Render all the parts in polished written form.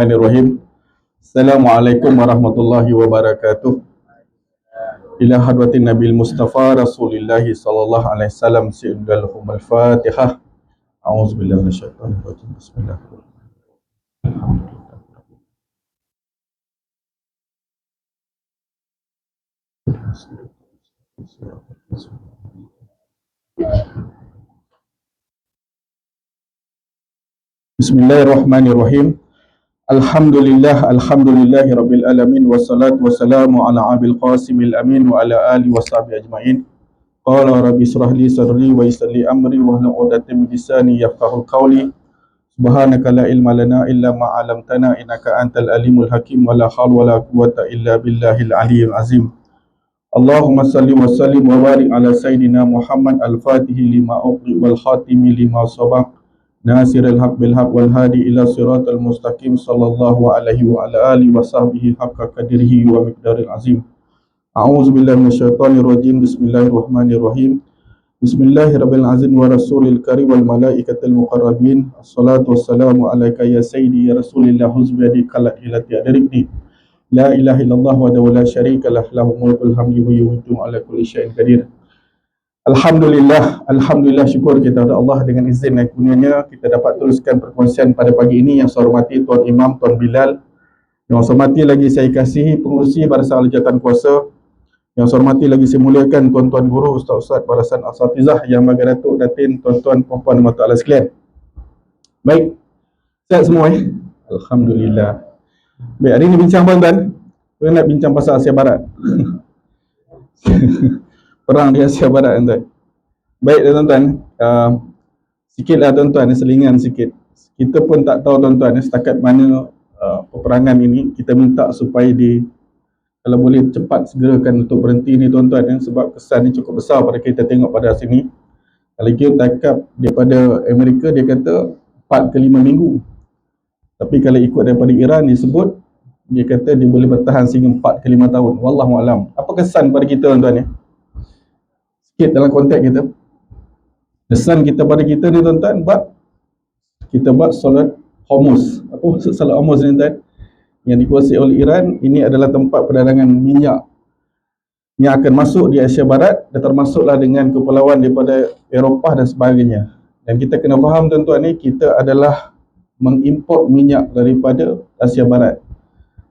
Bismillahirrahmanirrahim. Assalamualaikum warahmatullahi wabarakatuh. Ila hadratin Nabil Mustafa Rasulillah sallallahu alaihi wasallam si'udalhum al-Fatihah. A'udzubillahi minasyaitonir rajim. Bismillahirrahmanirrahim. Bismillahirrahmanirrahim. Alhamdulillahi rabbil alamin, wassalatu wassalamu ala abil qasimil amin wa ala alihi washabihi ajmain. Qala rabbi israh li sadri wa yassir li amri wahlul 'uqdatam min lisani yafqahu qawli. Subhanaka la ilma lana illa ma 'allamtana innaka antal alimul hakim wa la haula wa la quwwata illa billahil aliyyil azim. Allahumma salli wa sallim wa barik ala sayyidina Muhammad al-Fatihi lima ughliqa wal khatimi lima sabaq nasiril haq bil haq wal hadi ila siratal mustaqim sallallahu alaihi wa ala alihi wa sahbihi haqqa qadrihi wa miqdaril azim. A'udzu billahi minasyaitonir rajim. Bismillahirrahmanirrahim. Bismillahirabbil azim wa rasulil karim wal malaikatil muqarrabin. Assalatu wassalamu alayka ya sayyidi ya rasulillah huzbiyadi kala ila tiadarikni. La ilaha illallah wa la syarika lah, lahu mulkul hamdi wa yuhyitu ala kulli syai'in qadir. Alhamdulillah, syukur kita kepada Allah dengan izin dan kurnianya kita dapat teruskan perkongsian pada pagi ini. Yang saya hormati Tuan Imam, Tuan Bilal. Yang saya hormati lagi saya kasihi pengurusi Barisan Jawatan Kuasa. Yang saya hormati lagi saya muliakan tuan-tuan guru, ustaz-ustaz, barisan asatizah, yang bagi datuk, datin, tuan-tuan, puan-puan dan mata Allah sekalian. Baik, sihat semua Alhamdulillah. Baik, hari ini bincang tuan-tuan. Kita nak bincang pasal Asia Barat. Perang di Asia Barat tuan-tuan. Baik tuan-tuan, sikitlah tuan-tuan, selingan sikit. Kita pun tak tahu tuan-tuan setakat mana peperangan ini. Kita minta supaya kalau boleh cepat segerakan untuk berhenti ni tuan-tuan, sebab kesan ni cukup besar pada kita tengok pada sini. Kalau kita tangkap daripada Amerika, dia kata 4 ke 5 minggu. Tapi kalau ikut daripada Iran disebut, dia kata dia boleh bertahan sehingga 4 ke 5 tahun. Wallahualam. Apa kesan pada kita tuan-tuan sikit dalam konteks kita. Kesan kita pada kita ni tuan-tuan, kita buat solat Hormuz. Apa maksud solat Hormuz ni tuan? Yang dikuasai oleh Iran. Ini adalah tempat perdagangan minyak yang akan masuk di Asia Barat, dan termasuklah dengan kepulauan daripada Eropah dan sebagainya. Dan kita kena faham tuan-tuan kita adalah mengimport minyak daripada Asia Barat.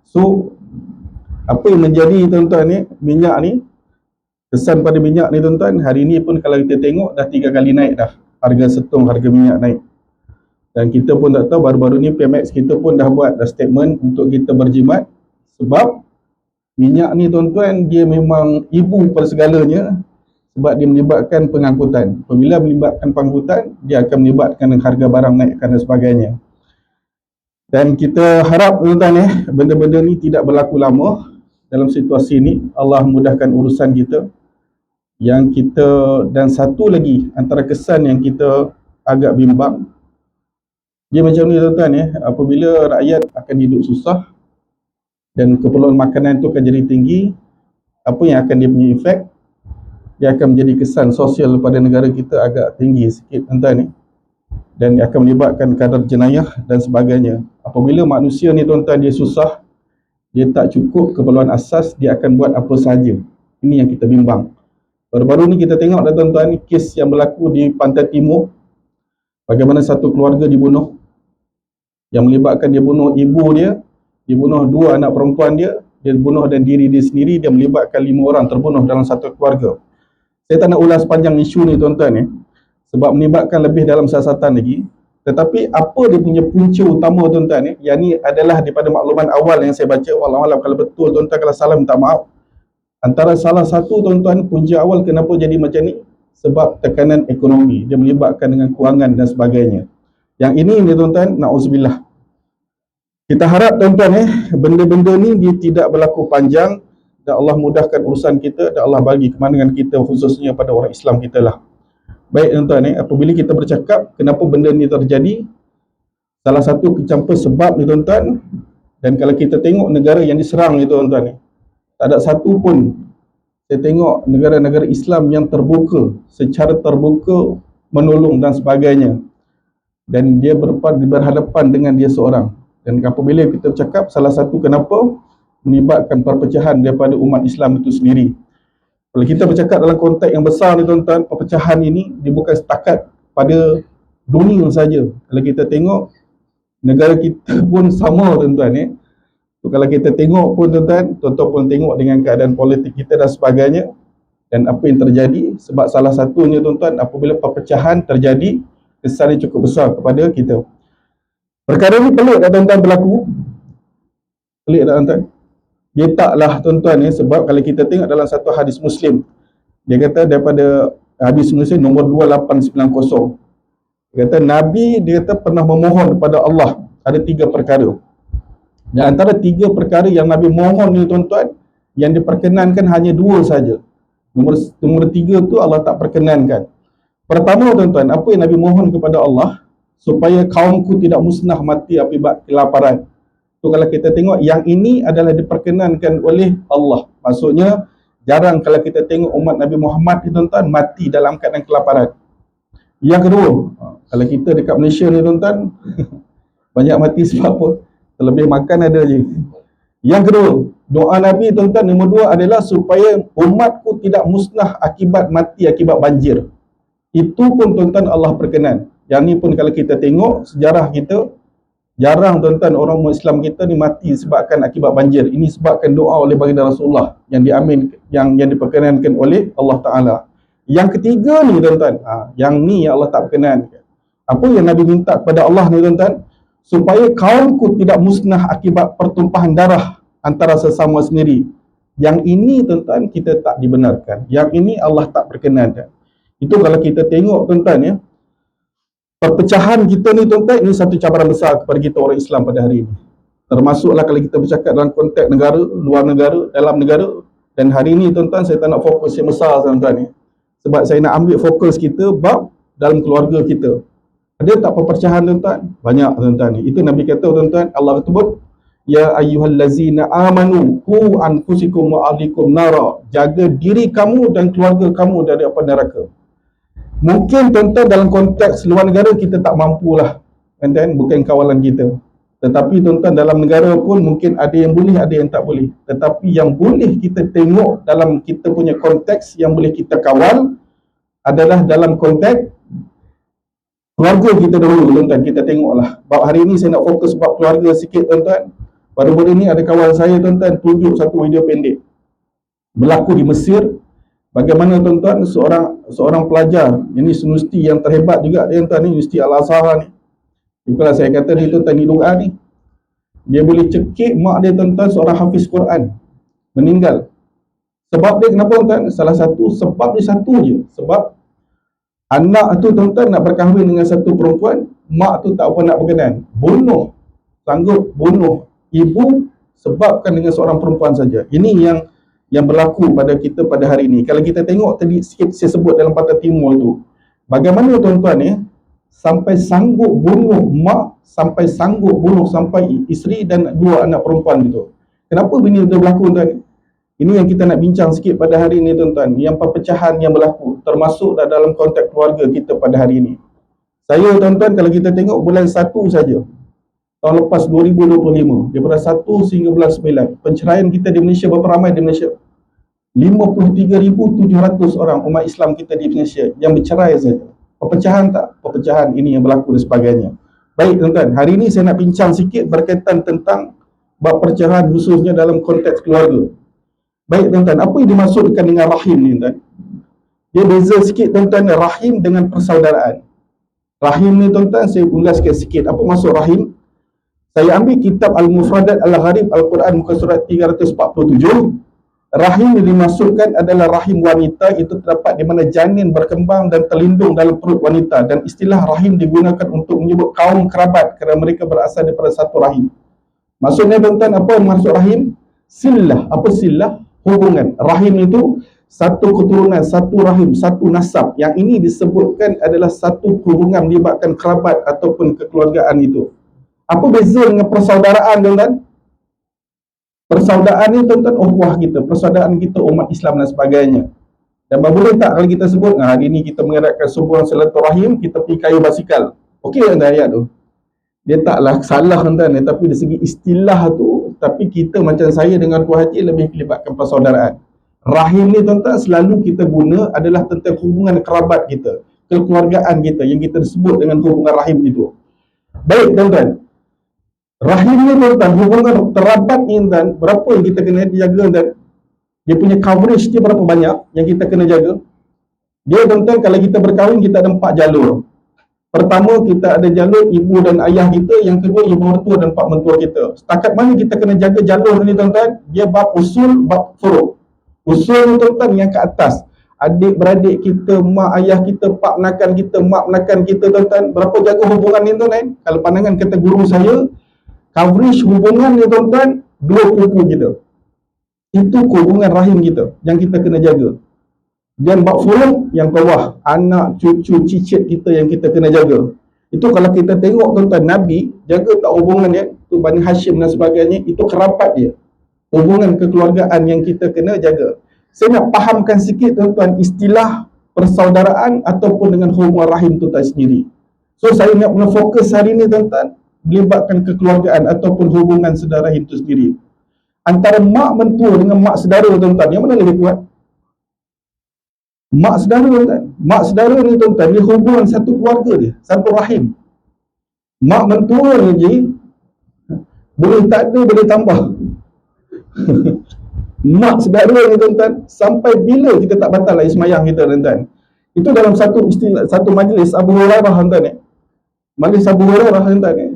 So, apa yang menjadi tuan-tuan minyak ni, kesan pada minyak ni tuan-tuan, hari ni pun kalau kita tengok dah 3 kali naik dah. Harga setung, harga minyak naik. Dan kita pun tak tahu, baru-baru ni PMX kita pun dah buat statement untuk kita berjimat. Sebab minyak ni tuan-tuan, dia memang ibu pada segalanya. Sebab dia melibatkan pengangkutan. Apabila melibatkan pengangkutan, dia akan melibatkan harga barang naikkan dan sebagainya. Dan kita harap tuan-tuan benda-benda ni tidak berlaku lama. Dalam situasi ni Allah mudahkan urusan kita. Dan satu lagi antara kesan yang kita agak bimbang, dia macam ni tuan-tuan apabila rakyat akan hidup susah dan keperluan makanan itu akan jadi tinggi, apa yang akan dia punya efek? Dia akan menjadi kesan sosial pada negara kita agak tinggi sikit tuan-tuan dan akan melibatkan kadar jenayah dan sebagainya. Apabila manusia ni tuan-tuan dia susah, dia tak cukup keperluan asas, dia akan buat apa sahaja. Ini yang kita bimbang. Baru-baru ni kita tengok dah tuan-tuan kes yang berlaku di Pantai Timur, bagaimana satu keluarga dibunuh, yang melibatkan dia bunuh ibu dia bunuh 2 anak perempuan dia bunuh dan diri dia sendiri, dia melibatkan 5 orang terbunuh dalam satu keluarga. Saya tak nak ulas panjang isu ni tuan-tuan sebab melibatkan lebih dalam siasatan lagi. Tetapi apa dia punya punca utama tuan-tuan yang ni adalah daripada makluman awal yang saya baca. Wallahualam, kalau betul tuan-tuan, kalau salah minta maaf. Antara salah satu tuan-tuan punca awal kenapa jadi macam ni, sebab tekanan ekonomi, dia melibatkan dengan kewangan dan sebagainya. Yang ini ni tuan-tuan, na'udzubillah. Kita harap tuan-tuan benda-benda ni dia tidak berlaku panjang, dan Allah mudahkan urusan kita, dan Allah bagi kemenangan kita, khususnya pada orang Islam kita lah. Baik tuan-tuan apabila kita bercakap kenapa benda ni terjadi, salah satu kecampur sebab ni tuan-tuan, dan kalau kita tengok negara yang diserang ni tuan-tuan tak ada satu pun saya tengok negara-negara Islam yang terbuka, secara terbuka menolong dan sebagainya. Dan dia berhadapan dengan dia seorang. Dan apabila kita bercakap, salah satu kenapa menyebabkan perpecahan daripada umat Islam itu sendiri. Kalau kita bercakap dalam konteks yang besar ni tuan-tuan, perpecahan ini dia bukan setakat pada dunia saja. Kalau kita tengok negara kita pun sama tuan-tuan. Kalau kita tengok pun tuan-tuan pun tengok dengan keadaan politik kita dan sebagainya, dan apa yang terjadi, sebab salah satunya tuan-tuan, apabila perpecahan terjadi, kesan cukup besar kepada kita. Perkara ni pelik tak tuan-tuan berlaku? Pelik tak tuan-tuan? Dia taklah tuan-tuan sebab kalau kita tengok dalam satu hadis Muslim, dia kata daripada hadis Muslim nombor 2890, dia kata Nabi, dia kata pernah memohon kepada Allah ada 3 perkara. Dan antara 3 perkara yang Nabi mohon ni tuan-tuan, yang diperkenankan hanya 2 saja. Nombor 3 tu Allah tak perkenankan. Pertama tuan-tuan, apa yang Nabi mohon kepada Allah? Supaya kaumku tidak musnah mati akibat kelaparan. So kalau kita tengok, yang ini adalah diperkenankan oleh Allah. Maksudnya jarang kalau kita tengok umat Nabi Muhammad ni tuan-tuan mati dalam keadaan kelaparan. Yang kedua, kalau kita dekat Malaysia ni tuan-tuan banyak mati sebab apa? Terlebih makan ada je. Yang kedua, doa Nabi tuan-tuan nombor 2 adalah supaya umatku tidak musnah akibat mati akibat banjir. Itu pun tuan-tuan Allah perkenan. Yang ni pun kalau kita tengok sejarah kita, jarang tuan-tuan orang Islam kita ni mati sebabkan akibat banjir. Ini sebabkan doa oleh baginda Rasulullah yang diamin, yang diperkenankan oleh Allah Ta'ala. Yang ketiga ni tuan-tuan, yang ni yang Allah tak perkenankan. Apa yang Nabi minta kepada Allah ni tuan-tuan? Supaya kaumku tidak musnah akibat pertumpahan darah antara sesama sendiri. Yang ini tuan-tuan kita tak dibenarkan. Yang ini Allah tak perkenankan. Itu kalau kita tengok tuan-tuan perpecahan kita ni tuan-tuan, ini satu cabaran besar kepada kita orang Islam pada hari ini. Termasuklah kalau kita bercakap dalam konteks negara, luar negara, dalam negara. Dan hari ini tuan-tuan saya tak nak fokus yang besar tuan-tuan sebab saya nak ambil fokus kita bab dalam keluarga kita. Ada tak perpecahan tuan-tuan? Banyak tuan-tuan. Itu Nabi kata tuan-tuan, Allah sebut, ya ayyuhallazina amanu qu anfusikum wa ahlikum nara. Jaga diri kamu dan keluarga kamu dari api neraka. Mungkin tuan-tuan dalam konteks luar negara kita tak mampulah, tuan-tuan, bukan kawalan kita. Tetapi tuan-tuan dalam negara pun mungkin ada yang boleh, ada yang tak boleh. Tetapi yang boleh kita tengok dalam kita punya konteks yang boleh kita kawal adalah dalam konteks keluarga kita dahulu tuan-tuan. Kita tengoklah. Bab hari ini saya nak fokus bab keluarga sikit tuan-tuan. Baru-baru ni ada kawan saya tuan-tuan tunjuk satu video pendek berlaku di Mesir. Bagaimana tuan-tuan seorang pelajar, ini universiti yang terhebat juga dia tuan ni, Universiti Al-Azhar ni. Itulah saya kata dia tuan-tuan di doa ni. Dia boleh cekik mak dia tuan-tuan seorang hafiz Quran meninggal. Sebab dia kenapa tuan-tuan? Salah satu sebab dia satu je. Sebab anak tu tuan-tuan nak berkahwin dengan satu perempuan, mak tu tak apa nak berkenan. Sanggup bunuh ibu sebabkan dengan seorang perempuan saja. Ini yang berlaku pada kita pada hari ini. Kalau kita tengok tadi sikit saya sebut dalam Pantai Timur tu, bagaimana tuan-tuan sampai sanggup bunuh mak, sampai sanggup bunuh sampai isteri dan 2 anak perempuan gitu. Kenapa benda itu berlaku tuan? Ini yang kita nak bincang sikit pada hari ini tuan-tuan, yang perpecahan yang berlaku termasuk dalam konteks keluarga kita pada hari ini. Saya tuan-tuan kalau kita tengok bulan 1 saja tahun lepas 2025, daripada 1 sehingga bulan 9, penceraian kita di Malaysia berapa ramai di Malaysia? 53,700 orang umat Islam kita di Malaysia yang bercerai saja. Perpecahan tak? Perpecahan ini yang berlaku dan sebagainya. Baik tuan-tuan, hari ini saya nak bincang sikit berkaitan tentang bab perceraian khususnya dalam konteks keluarga. Baik tuan-tuan, apa yang dimaksudkan dengan rahim ni tuan? Dia beza sikit tuan-tuan, rahim dengan persaudaraan. Rahim ni tuan-tuan saya ulaskan sikit apa maksud rahim. Saya ambil kitab Al-Mufradat Al-Gharib Al-Quran muka surat 347. Rahim yang dimaksudkan adalah rahim wanita, itu terdapat di mana janin berkembang dan terlindung dalam perut wanita, dan istilah rahim digunakan untuk menyebut kaum kerabat kerana mereka berasal daripada satu rahim. Maksudnya tuan-tuan, apa maksud rahim? Silah. Apa silah? Hubungan. Rahim itu satu keturunan, satu rahim, satu nasab. Yang ini disebutkan adalah satu hubungan melibatkan kerabat ataupun kekeluargaan itu. Apa beza dengan persaudaraan tuan-tuan? Persaudaraan ni tuan-tuan ukhuwah kita, persaudaraan kita umat Islam dan sebagainya. Dan boleh tak kalau kita sebut, hari ni kita mengadakan sebuah silaturahim, kita pergi kayu basikal. Okey tak ayat tu? Dia taklah salah tuan, tapi dari segi istilah tu, tapi kita macam saya dengan Tuan Haji lebih melibatkan persaudaraan. Rahim ni tuan-tuan selalu kita guna adalah tentang hubungan kerabat kita, kekeluargaan kita yang kita sebut dengan hubungan rahim itu. Baik tuan-tuan, rahim ni tuan-tuan, hubungan kerabat ni tuan, berapa yang kita kena jaga tuan? Dia punya coverage dia berapa banyak yang kita kena jaga? Dia tuan-tuan, kalau kita berkahwin kita ada 4 jalur. Pertama, kita ada jalur ibu dan ayah kita. Yang kedua, ibu mertua dan pak mentua kita. Setakat mana kita kena jaga jalur ni tuan-tuan? Dia bab usul, bab furuk. Usul ni tuan-tuan yang ke atas. Adik-beradik kita, mak ayah kita, pak menakan kita, mak menakan kita tuan-tuan. Berapa jaga hubungan ni tuan-tuan? Kalau pandangan kata guru saya, coverage hubungan ni tuan-tuan, 2 pupu kita. Itu hubungan rahim kita yang kita kena jaga. Dan bab furuk yang bawah, anak, cucu, cicit kita yang kita kena jaga. Itu kalau kita tengok tuan-tuan, Nabi jaga tak hubungan dia, tu Bani Hashim dan sebagainya, itu kerabat dia. Hubungan kekeluargaan yang kita kena jaga. Saya nak fahamkan sikit tuan-tuan istilah persaudaraan ataupun dengan hubungan rahim tu tak sendiri. So saya nak fokus hari ni tuan-tuan, melibatkan kekeluargaan ataupun hubungan saudara rahim tu sendiri. Antara mak mentua dengan mak saudara tuan-tuan, yang mana lebih kuat? Mak saudara tuan-tuan. Mak saudara ni tuan-tuan, dia hubungan satu keluarga dia, satu rahim. Mak mentua ni je, boleh tak ada, boleh tambah. Mak saudara ni tuan-tuan, sampai bila kita tak batal lagi semayang kita tuan-tuan. Itu dalam satu istilah, satu majlis Abu Hurairah tuan-tuan. Majlis Abu Hurairah tuan-tuan,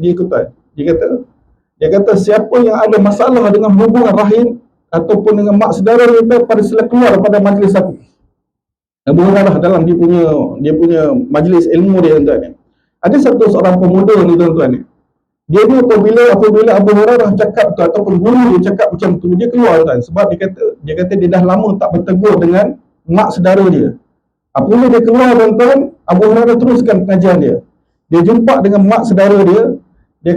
dia kata siapa yang ada masalah dengan hubungan rahim ataupun dengan mak saudara kita, pada sila keluar pada majlis aku. Abu Hurairah dalam dia punya majlis ilmu dia tuan-tuan. Ada satu seorang pemuda ni tuan-tuan. Dia ni apabila Abu Hurairah cakap tu ataupun guru dia cakap macam tu, dia keluar tuan, sebab dia kata dia dah lama tak bertegur dengan mak saudara dia. Apabila dia keluar tuan-tuan, Abu Hurairah teruskan pengajian dia. Dia jumpa dengan mak saudara dia, dia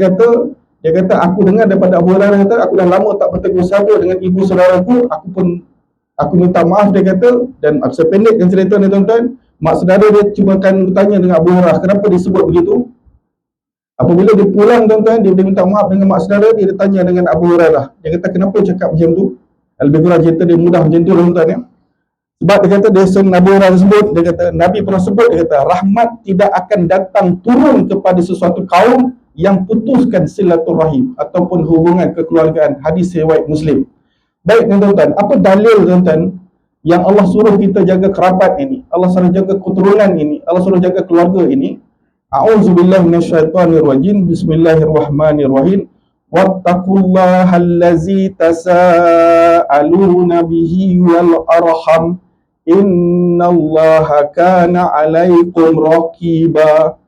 kata aku dengar daripada Abu Hurairah kata aku dah lama tak bertegur sapa dengan ibu saudaraku, aku minta maaf, dia kata. Dan saya pendekkan cerita ni tuan-tuan, mak saudara dia cuma akan bertanya dengan Abu Hurairah kenapa disebut begitu. Apabila dia pulang tuan-tuan, dia minta maaf dengan mak saudara, dia tanya dengan Abu Hurairah, dia kata kenapa cakap macam tu. Lebih kurang cerita dia mudah macam tu tuan-tuan ya. Sebab dia kata, dia Abu Hurairah sebut, dia kata Nabi pernah sebut, dia kata rahmat tidak akan datang turun kepada sesuatu kaum yang putuskan silaturahim ataupun hubungan kekeluargaan. Hadis riwayat Muslim. Baik tuan-tuan, apa dalil tuan-tuan yang Allah suruh kita jaga kerabat ini, Allah suruh jaga keturunan ini, Allah suruh jaga keluarga ini? A'udzubillahi minasyaitonirrajim. Bismillahirrahmanirrahim. Wattaqullahallazi tasaaluna bihi wal arham innallaha kana 'alaikum raqiba.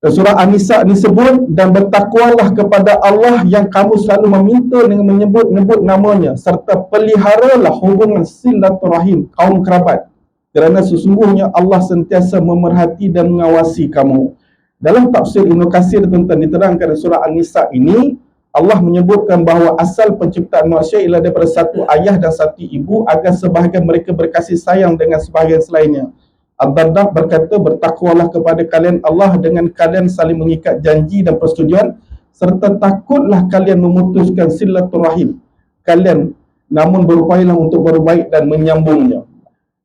Surah An-Nisa disebut, dan bertakwalah kepada Allah yang kamu selalu meminta dengan menyebut-nyebut namanya, serta peliharalah hubungan silaturahim kaum kerabat, kerana sesungguhnya Allah sentiasa memerhati dan mengawasi kamu. Dalam tafsir Ibn Katsir tuan-tuan diterangkan surah An-Nisa ini, Allah menyebutkan bahawa asal penciptaan manusia ialah daripada satu ayah dan satu ibu, agar sebahagian mereka berkasih sayang dengan sebahagian selainnya. Ad-Darda berkata, bertakwalah kepada kalian Allah dengan kalian saling mengikat janji dan persetujuan, serta takutlah kalian memutuskan silaturahim kalian, namun berupayalah untuk berbaik dan menyambungnya.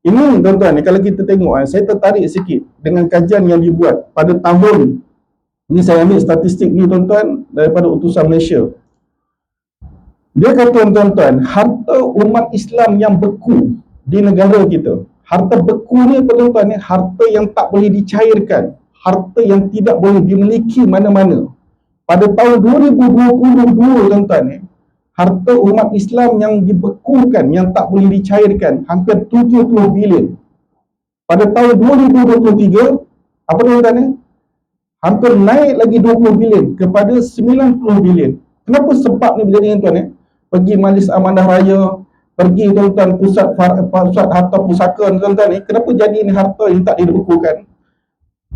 Ini tuan-tuan, kalau kita tengok, saya tertarik sikit dengan kajian yang dibuat pada tahun ni. Saya ambil statistik ni tuan-tuan daripada Utusan Malaysia. Dia kata tuan-tuan, harta umat Islam yang beku di negara kita, harta beku ni tuan-tuan, harta yang tak boleh dicairkan, harta yang tidak boleh dimiliki mana-mana. Pada tahun 2022 tuan-tuan, harta umat Islam yang dibekukan, yang tak boleh dicairkan, hampir 70 bilion. Pada tahun 2023, apa tuan-tuan? Hampir naik lagi 20 bilion kepada 90 bilion. Kenapa sebab ni berjadi tuan-tuan? Pergi majlis amanah raya, pergi tuan-tuan pusat harta pusaka tuan-tuan, kenapa jadi ni harta yang tak dibekukan?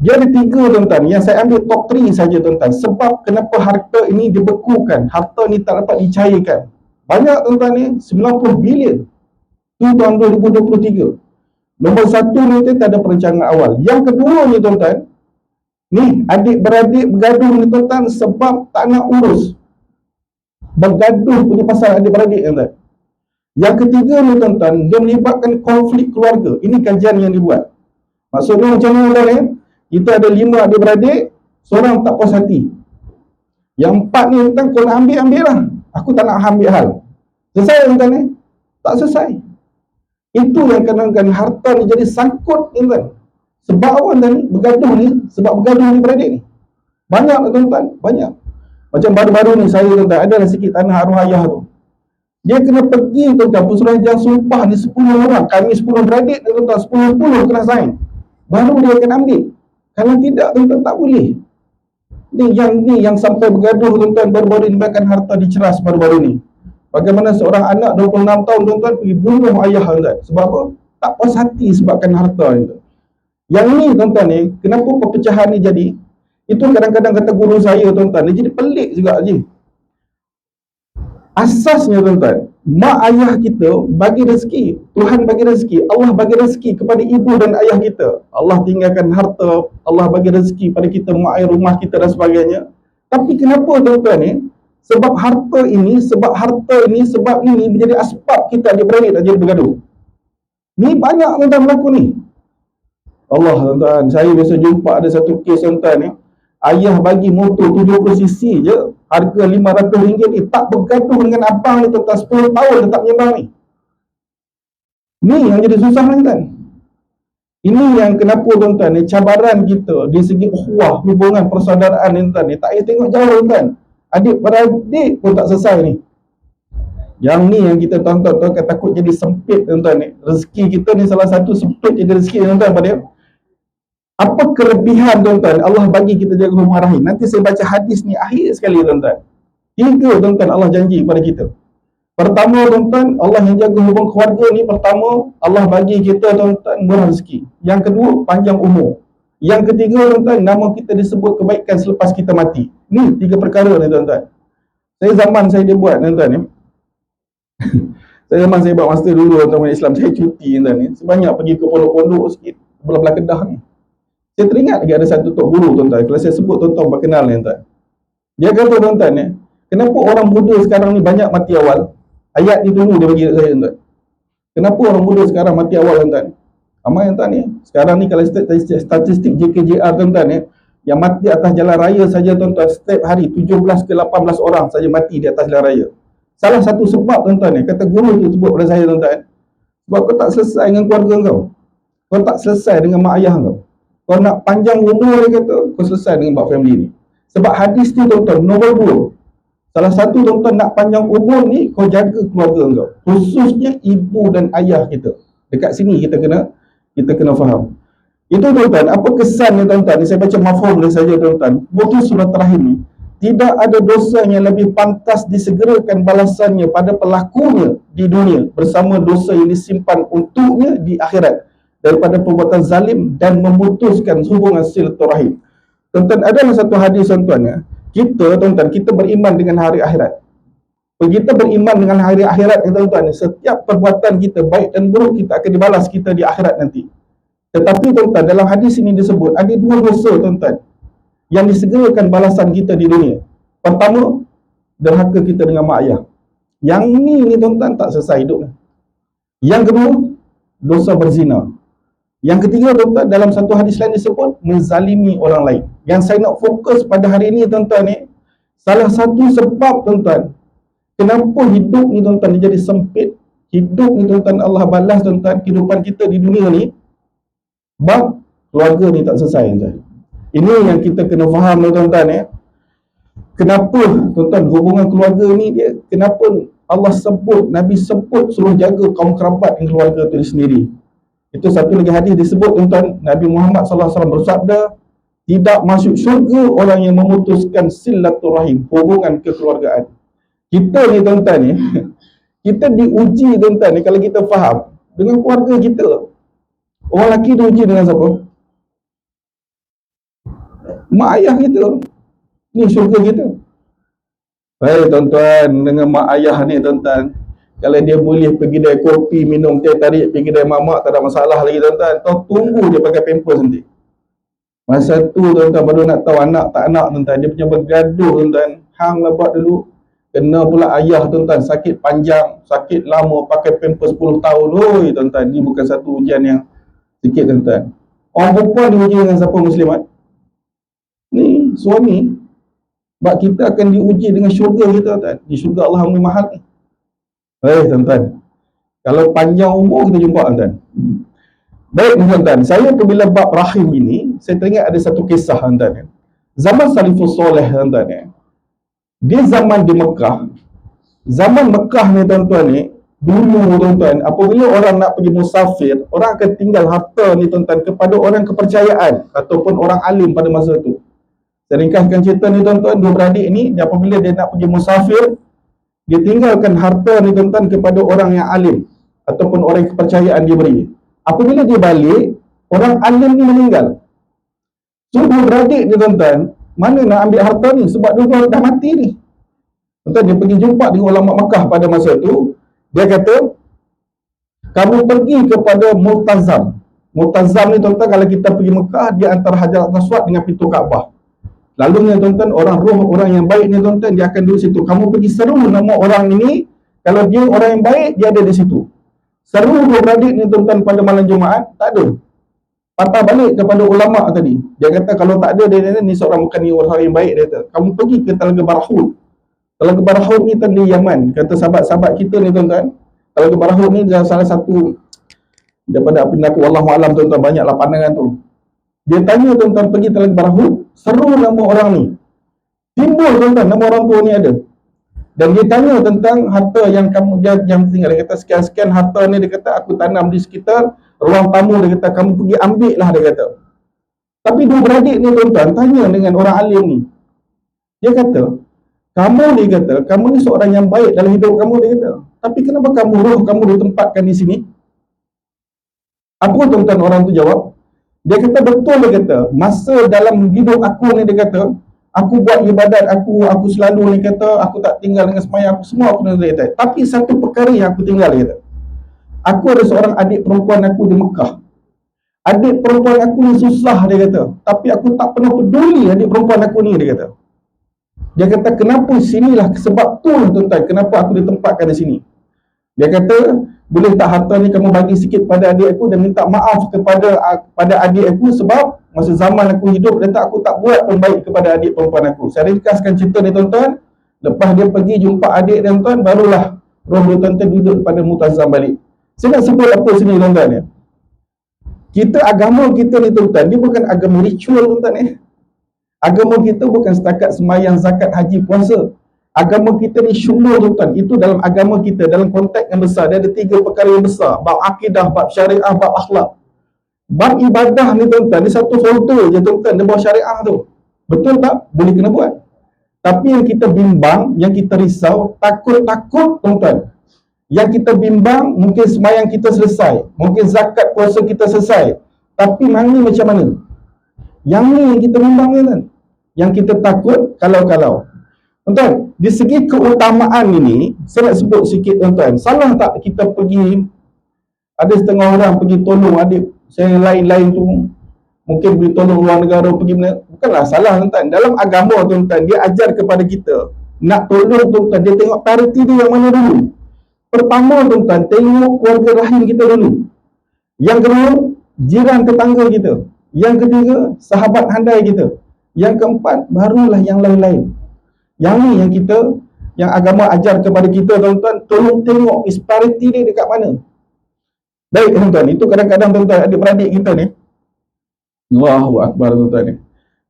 Dia ada 3 tuan-tuan, yang saya ambil top 3 saja tuan-tuan, sebab kenapa harta ini dibekukan, harta ni tak dapat dicairkan. Banyak tuan-tuan ni, 90 bilion. Itu tahun 2023. Nombor 1 ni tak ada perencanaan awal. Yang kedua ni tuan-tuan, Ni adik-beradik bergaduh ni tuan-tuan sebab tak nak urus. Bergaduh punya pasal adik-beradik tuan-tuan. Yang ketiga ni tuan-tuan, dia melibatkan konflik keluarga. Ini kajian yang dibuat. Maksudnya macam mana tuan ni? Kita ada 5 adik-beradik, seorang tak puas hati. Yang 4 ni tuan, kau nak ambil lah. Aku tak nak ambil hal. Selesai tuan ni? Tak selesai. Itu yang kadang-kadang harta ni jadi sangkut tuan. Sebab apa tuan ni? Bergaduh ni, sebab bergaduh ni beradik ni. Banyak tuan-tuan, banyak. Macam baru-baru ni saya tuan-tuan, adalah sikit tanah arwah ayah tu. Dia kena pergi tuan-tuan, Pusuruhanjaya sumpah ni 10 orang. Kami 10 beradik tuan-tuan, 10 kena sign. Baru dia akan ambil. Kalau tidak tuan-tuan tak boleh. Ni yang sampai bergaduh tuan-tuan, baru-baru ni bahkan harta diceras baru-baru ni. Bagaimana seorang anak 26 tahun tuan-tuan pergi bunuh ayah tuan-tuan. Sebab apa? Tak puas hati sebabkan harta itu. Yang ni tuan-tuan ni, kenapa perpecahan ni jadi? Itu kadang-kadang kata guru saya tuan-tuan, dia jadi pelik juga je. Asasnya tuan-tuan, mak ayah kita bagi rezeki, Tuhan bagi rezeki, Allah bagi rezeki kepada ibu dan ayah kita. Allah tinggalkan harta, Allah bagi rezeki pada kita, mak ayah rumah kita dan sebagainya. Tapi kenapa tuan-tuan ni? Sebab harta ini, sebab ini menjadi asbab kita adik-beradik dan jadi bergaduh. Ni banyak tuan-tuan berlaku ni. Allah tuan-tuan, saya biasa jumpa ada satu kes tuan-tuan ni, ayah bagi motor 70cc je, harga RM500 ni, tak bergaduh dengan abang ni tuan-tuan, 10 tahun tetap menyembang ni. Ni yang jadi susah tuan-tuan. Ini yang kenapa tuan-tuan ni, cabaran kita di segi ukhuwah, hubungan persaudaraan ni tuan-tuan ni, tak payah tengok jauh tuan-tuan. Adik-beradik pun tak selesai ni. Yang ni yang kita tuan-tuan takut jadi sempit tuan-tuan ni. Rezeki kita ni salah satu sempit jadi rezeki tuan-tuan pada. Apa kelebihan tuan-tuan Allah bagi kita jaga hubungan rahim? Nanti saya baca hadis ni akhir sekali tuan-tuan. 3 tuan-tuan Allah janji kepada kita. Pertama tuan-tuan, Allah yang jaga hubungan keluarga ni, pertama Allah bagi kita tuan-tuan murah rezeki. Yang kedua, panjang umur. Yang ketiga tuan-tuan, nama kita disebut kebaikan selepas kita mati. Ni 3 perkara ni tuan-tuan. Saya dia buat tuan-tuan ni. Saya buat master dulu tuan-tuan Islam, saya cuti tuan-tuan ni. Sebanyak pergi ke pondok-pondok sikit, belah-belah Kedah ni. Saya teringat lagi ada satu tok guru tuan-tuan, kalau saya sebut tuan-tuan berkenal ni tuan. Dia kata tuan-tuan ni, kenapa orang muda sekarang ni banyak mati awal? Ayat ni dulu dia bagi saya tuan-tuan. Kenapa orang muda sekarang mati awal tuan-tuan? Ramai tuan-tuan ni. Sekarang ni kalau statistik JKJR tuan-tuan ni, yang mati atas jalan raya saja tuan-tuan, setiap hari 17 ke 18 orang saja mati di atas jalan raya. Salah satu sebab tuan-tuan ni, kata guru tu sebut pada saya tuan-tuan, sebab kau tak selesai dengan keluarga kau. Kau tak selesai dengan mak ayah kau. Kau nak panjang umur, dia kata, kau selesai dengan buat family ni. Sebab hadis ni tuan-tuan, nombor 2. Salah satu tuan-tuan nak panjang umur ni, kau jaga keluarga kau. Khususnya ibu dan ayah kita. Dekat sini kita kena faham. Itu tuan-tuan, apa kesan ni tuan-tuan? Ni saya baca mafhum dia saja tuan-tuan. Putus surat rahim ni. Tidak ada dosa yang lebih pantas disegerakan balasannya pada pelakunya di dunia bersama dosa yang disimpan untuknya di akhirat daripada perbuatan zalim dan memutuskan hubungan silaturahim. Tuan-tuan, adalah satu hadis tuan-tuan ya. Kita beriman dengan hari akhirat. Kita beriman dengan hari akhirat ni tuan-tuan, setiap perbuatan kita baik dan buruk kita akan dibalas kita di akhirat nanti. Tetapi tuan-tuan, dalam hadis ini disebut ada 2 dosa tuan-tuan yang disegerakan balasan kita di dunia. Pertama, derhaka kita dengan mak ayah. Yang ni tuan-tuan tak selesai hidup. Yang kedua, dosa berzina. Yang ketiga tuan-tuan, dalam satu hadis lain disebut menzalimi orang lain. Yang saya nak fokus pada hari ini tuan-tuan ni, salah satu sebab tuan-tuan kenapa hidup ni tuan-tuan dia jadi sempit, hidup ni tuan-tuan Allah balas tuan-tuan kehidupan kita di dunia ni, sebab keluarga ni tak selesai tuan-tuan. Ini yang kita kena faham tuan-tuan ya. Kenapa tuan-tuan hubungan keluarga ni dia, kenapa Allah sebut, Nabi sebut suruh jaga kaum kerabat dan keluarga tu sendiri. Itu satu lagi hadis disebut tuan-tuan, Nabi Muhammad SAW bersabda, tidak masuk syurga orang yang memutuskan silaturahim, hubungan kekeluargaan. Kita ni tuan-tuan ni, kita diuji tuan-tuan ni kalau kita faham dengan keluarga kita. Orang lelaki diuji dengan siapa? Mak ayah kita. Ni syurga kita. Baik tuan-tuan, dengan mak ayah ni tuan-tuan, kalau dia boleh pergi kedai kopi, minum teh tarik, pergi kedai mamak, tak ada masalah lagi tuan-tuan. Kau tunggu dia pakai pampers nanti. Masa tu tuan-tuan baru nak tahu anak tak anak tuan-tuan. Dia punya bergaduh tuan-tuan. Hang lah buat dulu. Kena pula ayah tuan-tuan. Sakit panjang. Sakit lama. Pakai pampers 10 tahun. Oi tuan-tuan. Ni bukan satu ujian yang sikit tuan-tuan. Orang perempuan diuji dengan siapa muslimat? Ni suami. Sebab kita akan diuji dengan syurga kita tuan. Di syurga Allah yang mahal ni. Tuan-tuan. Kalau panjang umur kita jumpa tuan-tuan. Baik tuan-tuan, saya apabila bab rahim ini, saya teringat ada satu kisah tuan-tuan. Zaman Salafus Soleh tuan-tuan. Dia zaman di Mekah. Zaman Mekah ni tuan-tuan ni, dulu tuan-tuan, apabila orang nak pergi musafir, orang akan tinggal harta ni tuan-tuan kepada orang kepercayaan ataupun orang alim pada masa tu. Saya ringkaskan cerita ni tuan-tuan, dua beradik ni, apabila dia nak pergi musafir, dia tinggalkan harta ni tuan-tuan kepada orang yang alim ataupun orang kepercayaan dia beri. Apabila dia balik, orang alim ni meninggal. So, dua beradik ni tuan-tuan, mana nak ambil harta ni? Sebab dua dah mati ni. Tuan-tuan, dia pergi jumpa dengan ulama Mekah pada masa tu. Dia kata, kamu pergi kepada Multazam. Multazam ni tuan-tuan, kalau kita pergi Mekah, dia antara Hajar Aswad dengan pintu Kaabah. Lalu ni tuan-tuan, orang yang baik ni tuan-tuan, dia akan duduk situ. Kamu pergi seru nama orang ini, kalau dia orang yang baik, dia ada di situ. Seru dua beradik ni tuan-tuan pada malam Jumaat, tak ada. Patah balik kepada ulama tadi. Dia kata kalau tak ada dia ni seorang bukan ni orang yang baik, dia kata. Kamu pergi ke Telaga Barahud. Telaga Barahud ni di Yaman. Kata sahabat-sahabat kita ni tuan-tuan. Telaga Barahud ni salah satu daripada apa yang aku wallahu alam tuan-tuan, banyaklah pandangan tu. Dia tanya tuan-tuan pergi Telaga Barahud, seru nama orang ni. Timbul tuan-tuan nama orang tu ni ada. Dan dia tanya tentang harta yang kamu yang tinggal. Dia kata sekian-sekian harta ni, dia kata aku tanam di sekitar ruang tamu, dia kata kamu pergi ambil lah, dia kata. Tapi dua beradik ni tuan-tuan tanya dengan orang alim ni. Dia kata, kamu ni seorang yang baik dalam hidup kamu, dia kata. Tapi kenapa roh kamu ditempatkan di sini? Apa tuan-tuan orang tu jawab? Dia kata betul, dia kata. Masa dalam hidup aku ni, dia kata, aku buat ibadat aku selalu ni kata, aku tak tinggal dengan sembahyang aku, semua aku nak kata. Tapi satu perkara yang aku tinggal, dia kata. Aku ada seorang adik perempuan aku di Mekah. Adik perempuan aku ni susah, dia kata. Tapi aku tak pernah peduli adik perempuan aku ni, dia kata. Dia kata kenapa sinilah sebab tu tuan-tuan, kenapa aku ditempatkan di sini. Dia kata, boleh tak harta ni kamu bagi sikit pada adik aku dan minta maaf pada adik aku sebab masa zaman aku hidup, dia aku tak buat pun baik kepada adik perempuan aku. Saya ringkaskan cerita ni tuan-tuan. Lepas dia pergi jumpa adik dia tuan-tuan, barulah roh dia tuan-tuan duduk pada Multazam balik. Saya nak sebut apa sini tuan-tuan ya? Kita agama kita ni tuan-tuan, dia bukan agama ritual tuan-tuan ya. Agama kita bukan setakat sembahyang, zakat, haji, puasa. Agama kita ni syumur tuan-tuan. Itu dalam agama kita, dalam konteks yang besar, dia ada 3 perkara yang besar. Bab akidah, bab syariah, bab akhlak. Bab ibadah ni tuan-tuan, ni satu folder je tuan-tuan, dia bawa syariah tu. Betul tak? Boleh kena buat. Tapi yang kita bimbang, yang kita risau, takut tuan-tuan. Yang kita bimbang, mungkin sembahyang kita selesai, mungkin zakat puasa kita selesai, tapi mani macam mana? Yang ni yang kita bimbang ni kan? Yang kita takut kalau-kalau. Tuan-tuan, di segi keutamaan ini, saya nak sebut sikit tuan-tuan. Salah tak kita pergi, ada setengah orang pergi tolong adik saya yang lain-lain tu, mungkin pergi tolong luar negara, pergi mana? Bukanlah salah tuan-tuan. Dalam agama tuan-tuan, dia ajar kepada kita, nak tolong tuan-tuan, dia tengok prioriti dia yang mana dulu. Pertama tuan-tuan, tengok keluarga rahim kita dulu. Yang kedua, jiran tetangga kita. Yang ketiga, sahabat handai kita. Yang keempat, barulah yang lain-lain. Yang ni yang kita, yang agama ajar kepada kita tuan-tuan, tolong tengok prioriti dia dekat mana. Baik tuan-tuan, itu kadang-kadang tuan-tuan, adik-beradik kita ni, Allahu Akbar tuan-tuan ni.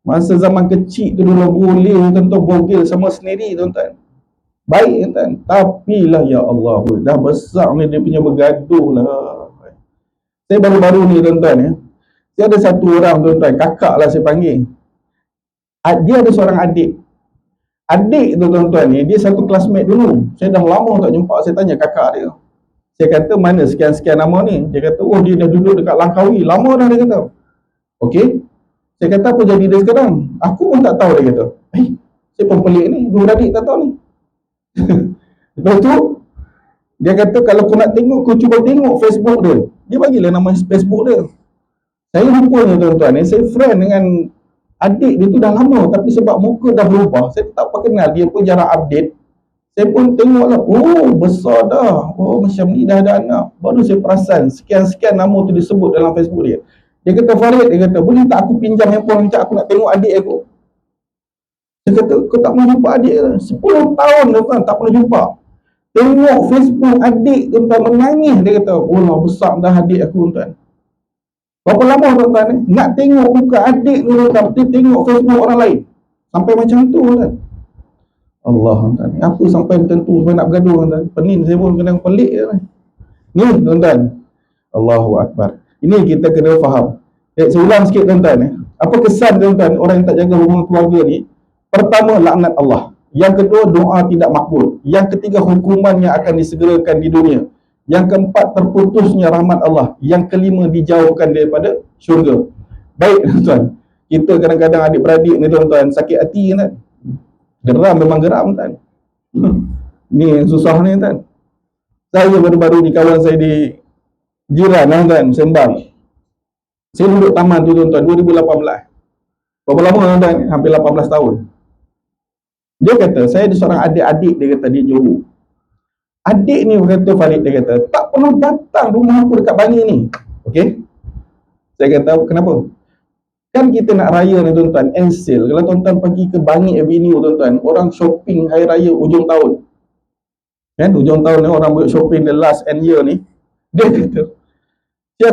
Masa zaman kecil tu dulu boleh tuan-tuan bogel sama sendiri tuan-tuan. Baik tuan-tuan. Tapi lah ya Allah, dah besar ni dia punya bergaduh lah. Saya baru-baru ni tuan-tuan ya. Saya ada satu orang tuan-tuan, kakak lah saya panggil. Dia ada seorang adik. Adik tu tuan-tuan ni, dia satu classmate dulu. Saya dah lama tak jumpa, saya tanya kakak dia. Saya kata mana sekian-sekian nama ni? Dia kata, oh dia dah duduk dekat Langkawi. Lama dah, dia kata. Okey. Saya kata apa jadi dia sekarang? Aku pun tak tahu, dia kata. Saya pun pelik ni, dua adik tak tahu ni. Lepas tu, dia kata kalau kau nak tengok, kau cuba tengok Facebook dia. Dia bagilah nama Facebook dia. Saya rupanya tuan-tuan ni, saya friend dengan adik dia tu dah lama, tapi sebab muka dah berubah, saya tak apa kenal, dia pun jarang update. Saya pun tengok lah, oh besar dah, oh macam ni dah ada anak. Baru saya perasan, sekian-sekian nama tu disebut dalam Facebook dia. Dia kata, Farid, dia kata, boleh tak aku pinjam handphone macam aku nak tengok adik aku. Dia kata, kau tak pernah jumpa adik ke? 10 tahun tuan-tuan tak pernah jumpa. Tengok Facebook adik tuan-tuan menangis, dia kata, oh lah besar dah adik aku tuan-tuan. Berapa lama tuan-tuan ni? Nak tengok muka adik ni tuan-tuan, tengok Facebook orang lain. Sampai macam tu tuan-tuan. Allah tuan-tuan. Apa sampai tentu sampai nak bergaduh tuan-tuan. Pening saya pun kena pelik je. Ni tuan-tuan. Allahu Akbar. Ini kita kena faham. Saya ulang sikit tuan-tuan. Apa kesan tuan-tuan orang yang tak jaga hubungan keluarga ni? Pertama, laknat Allah. Yang kedua, doa tidak makbul. Yang ketiga, hukuman yang akan disegerakan di dunia. Yang keempat, terputusnya rahmat Allah. Yang kelima, dijauhkan daripada syurga. Baik tuan-tuan. Kita kadang-kadang adik-beradik ni tuan-tuan sakit hati kan. Geram memang geram kan. Ni yang susah ni kan. Saya baru-baru ni kawan saya di jiran kan, Sembang. Saya duduk taman tu tuan-tuan 2018. Berapa lama tuan-tuan? Hampir 18 tahun. Dia kata, saya ada seorang adik-adik, dia kata dia Johor. Adik ni kata Farid, dia kata, tak pernah datang rumah aku dekat Bangi ni. Okey? Saya kata, kenapa? Kan kita nak raya ni tuan-tuan, end sale. Kalau tuan-tuan pergi ke Bangi Avenue tuan-tuan, orang shopping hari raya hujung tahun. Kan, hujung tahun ni orang buat shopping the last end year ni. Dia kata,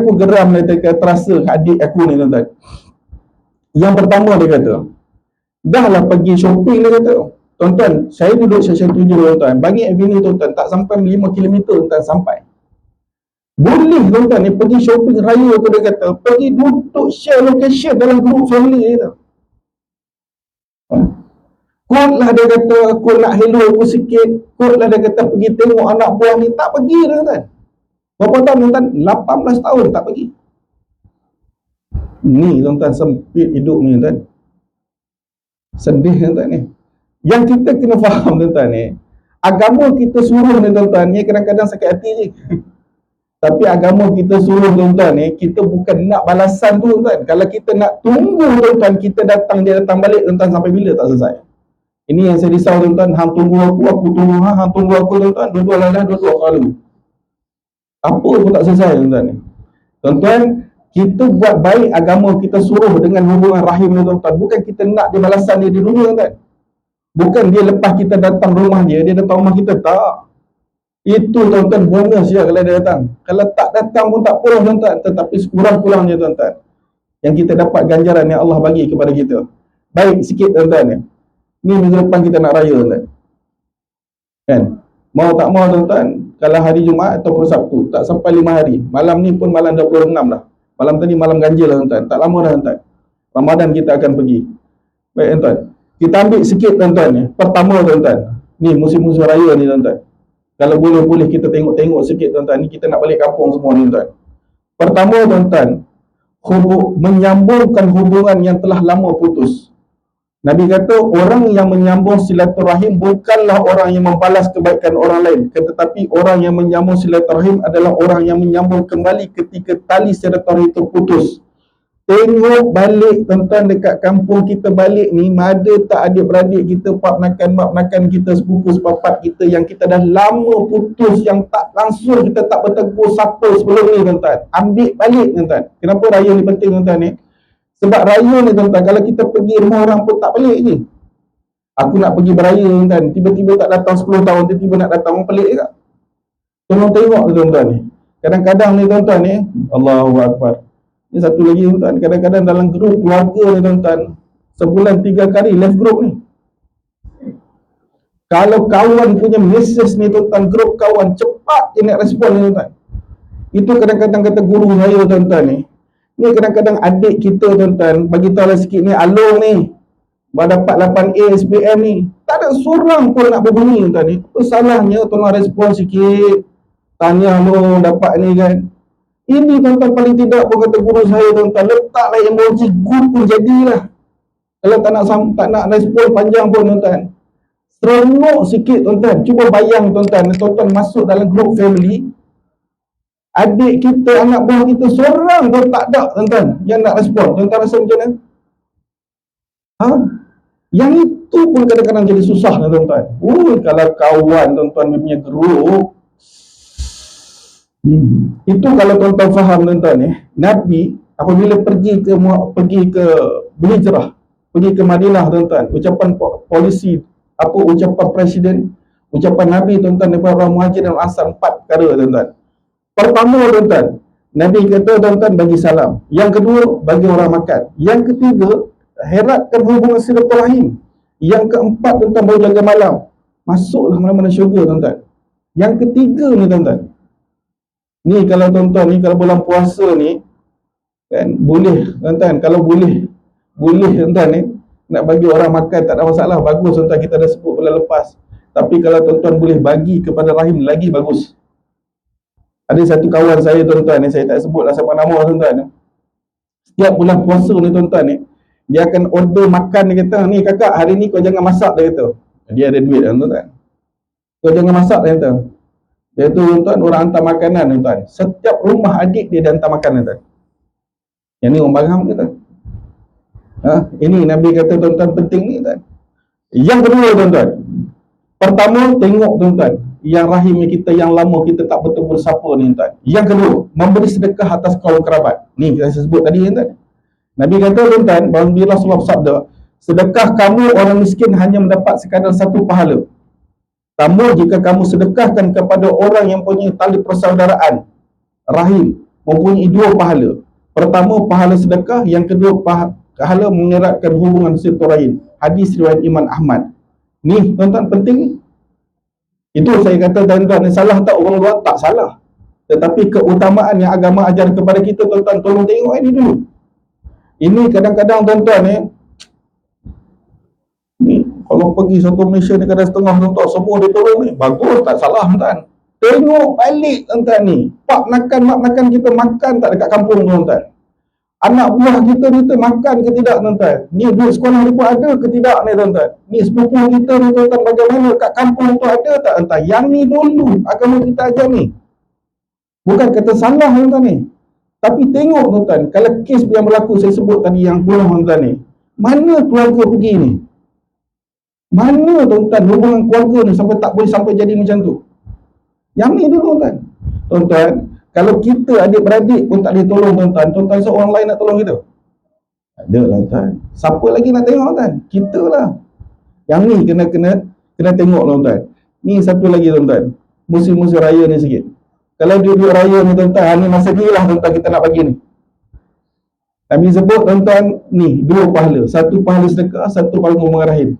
aku geram dia terasa adik aku ni tuan-tuan. Yang pertama dia kata, dah lah pergi shopping dia kata. Tuan-tuan, saya duduk Seksyen 7 tuan-tuan. Bangi Avenue tuan-tuan, tak sampai 5 km tuan-tuan sampai. Boleh tuan-tuan ni pergi shopping raya tu dia kata, pergi duduk share location dalam group family dia. Kot lah dia kata, aku nak hello aku sikit. Kot lah dia kata pergi tengok anak buah ni. Tak pergi dia kata. Berapa tahun tuan-tuan? 18 tahun tak pergi. Ni tuan-tuan sempit hidup ni tuan. Sedih tuan-tuan ni. Yang kita kena faham tuan-tuan ni, agama kita suruh ni tuan-tuan ni kadang-kadang sakit hati je. Tapi agama kita suruh tuan-tuan ni, kita bukan nak balasan tu tuan-tuan. Kalau kita nak tunggu tuan-tuan, kita datang, dia datang balik tuan-tuan sampai bila tak selesai. Ini yang saya risau tuan-tuan. Hang tunggu aku tunggu hang tunggu aku tuan-tuan. Dua-dua lalah, dua-dua kalau. Apa pun tak selesai tuan-tuan ni. Tuan-tuan, kita buat baik agama kita suruh dengan hubungan rahim ni tuan-tuan. Bukan kita nak dia balasan dia di dunia tuan-tuan. Bukan dia lepas kita datang rumah dia datang rumah kita, tak. Itu tuan-tuan bonus je kalau dia datang. Kalau tak datang pun tak apa tuan-tuan. Tetapi sekurang-kurangnya tuan-tuan, yang kita dapat ganjaran yang Allah bagi kepada kita. Baik sikit tuan-tuan ni. Ni minggu depan kita nak raya tuan-tuan. Kan? Mau tak mau tuan-tuan, kalau hari Jumaat ataupun Sabtu, tak sampai 5 hari. Malam ni pun malam 26 dah. Malam tadi malam ganjil lah tuan-tuan. Tak lama dah tuan-tuan. Ramadan kita akan pergi. Baik tuan-tuan. Kita ambil sikit tuan-tuan ni. Pertama tuan-tuan, ni musim-musim raya ni tuan-tuan. Kalau boleh kita tengok-tengok sikit tuan-tuan. Ni kita nak balik kampung semua ni tuan. Pertama tuan-tuan, menyambungkan hubungan yang telah lama putus. Nabi kata orang yang menyambung silaturahim bukanlah orang yang membalas kebaikan orang lain, tetapi orang yang menyambung silaturahim adalah orang yang menyambung kembali ketika tali silaturahim itu putus. Tengok balik tuan-tuan dekat kampung kita balik ni, ada tak adik-beradik kita, mak menakan kita, sepupu sepapat kita yang kita dah lama putus, yang tak langsung kita tak bertegur sapa sebelum ni tuan-tuan. Ambil balik tuan-tuan. Kenapa raya ni penting tuan-tuan ni? Sebab raya ni tuan-tuan, kalau kita pergi rumah orang pun tak pelik je. Aku nak pergi beraya tuan-tuan, tiba-tiba tak datang 10 tahun, tiba-tiba nak datang, orang pelik ke? Tolong tengok tuan-tuan ni. Kadang-kadang ni tuan-tuan ni, Allahu Akbar. Ni satu lagi tuan-tuan, kadang-kadang dalam grup keluarga ni tuan-tuan, sebulan 3 kali left group ni. Kalau kawan punya message ni tuan-tuan, grup kawan, cepat je nak respon ni tuan-tuan. Itu kadang-kadang kata guru saya tuan-tuan ni. Ni kadang-kadang adik kita tuan-tuan, bagi tahu lah sikit ni, Along ni baru dapat 8A SPM ni, tak ada seorang pun nak berbunyi tuan-tuan ni. Apa salahnya tolong respon sikit, tanya lo dapat ni kan. Ini tuan-tuan paling tidak pun kata guru saya tuan-tuan, letaklah emoji good pun jadilah. Kalau tak nak respon panjang pun tuan-tuan, seronok sikit tuan-tuan. Cuba bayang tuan-tuan, tuan-tuan masuk dalam group family, Adik kita, anak buah kita seorang pun tak ada tuan-tuan yang nak respon. Tuan-tuan rasa macam mana? Ha? Yang itu pun kadang-kadang jadi susah tuan-tuan. Kalau kawan tuan-tuan dia punya grup, itu kalau tuan-tuan faham tuan-tuan Nabi apabila pergi ke berhijrah, pergi ke Madinah tuan-tuan, ucapan polisi, ucapan presiden, ucapan Nabi tuan-tuan daripada orang Muhajir dan Ansar, 4 perkara tuan-tuan. Pertama tuan-tuan, Nabi kata tuan-tuan bagi salam. Yang kedua, bagi orang makan. Yang ketiga, heratkan hubungan silaturahim. Yang keempat tuan-tuan, baru jaga malam. Masuklah mana-mana syurga tuan-tuan. Yang ketiga ni tuan-tuan, ni kalau tuan-tuan ni, kalau bulan puasa ni kan, boleh tuan-tuan, kalau boleh tuan-tuan ni nak bagi orang makan tak ada masalah, bagus tuan-tuan, kita dah sebut bulan lepas. Tapi kalau tuan-tuan boleh bagi kepada rahim, lagi bagus. Ada satu kawan saya tuan-tuan ni, saya tak sebutlah siapa nama tuan-tuan. Setiap bulan puasa ni tuan-tuan ni, dia akan order makan, dia kata, ni kakak hari ni kau jangan masak, dia kata. Dia ada duit tuan-tuan. Kau jangan masak, dia kata. Dia tu tuan-tuan, orang hantar makanan tuan-tuan. Setiap rumah adik dia hantar makanan tuan. Yang ni orang Bahram kata. Ini Nabi kata tuan-tuan penting ni tuan. Yang kedua tuan-tuan, pertama tengok tuan-tuan, yang rahim kita yang lama kita tak bertemu siapa ni tuan. Yang kedua, memberi sedekah atas kaum kerabat. Ni yang saya sebut tadi tuan. Nabi kata tuan-tuan, bahawa Rasulullah sabda, sedekah kamu orang miskin hanya mendapat sekadar 1 pahala. Kamu jika kamu sedekahkan kepada orang yang punya tali persaudaraan rahim, mempunyai 2 pahala. Pertama pahala sedekah, yang kedua pahala mengeratkan hubungan silaturahim. Hadis riwayat Imam Ahmad. Ni tuan-tuan penting ni. Itu saya kata tuan-tuan, salah tak orang luar? Tak salah. Tetapi keutamaan yang agama ajar kepada kita tuan-tuan, tolong tengok ini dulu. Ini kadang-kadang tuan-tuan ni kalau pergi satu Malaysia ni kadang setengah tuan-tuan, semua dia tolong ni. Bagus, tak salah tuan-tuan. Tengok balik tuan-tuan ni. Mak makan kita makan tak dekat kampung tuan-tuan. Anak buah kita ni makan ke tidak tuan-tuan? Ni duit sekolah ni pun ada ke tidak ni tuan-tuan? Ni sepupu kita ni tuan-tuan, bagaimana kat kampung tu ada tak tuan-tuan? Yang ni dulu agama kita ajar ni. Bukan kata salah tuan-tuan ni. Tapi tengok tuan-tuan, kalau kes yang berlaku saya sebut tadi yang bunuh tuan-tuan ni, mana keluarga pergi ni? Mana tuan-tuan hubungan keluarga ni sampai tak boleh sampai jadi macam tu? Yang ni dulu tuan-tuan. Tuan-tuan, kalau kita adik-beradik pun tak boleh tolong tuan-tuan, tuan-tuan seorang lain nak tolong kita? Ada lah tuan. Siapa lagi nak tengok tuan? Kita lah. Yang ni kena tengok tuan-tuan. Ni satu lagi tuan-tuan, musim-musim raya ni sikit. Kalau duit raya ni tuan-tuan, ni masa ni lah tuan-tuan kita nak bagi ni. Kami sebut tuan-tuan ni 2 pahala. 1 pahala sedekah, 1 pahala hubungan rahim.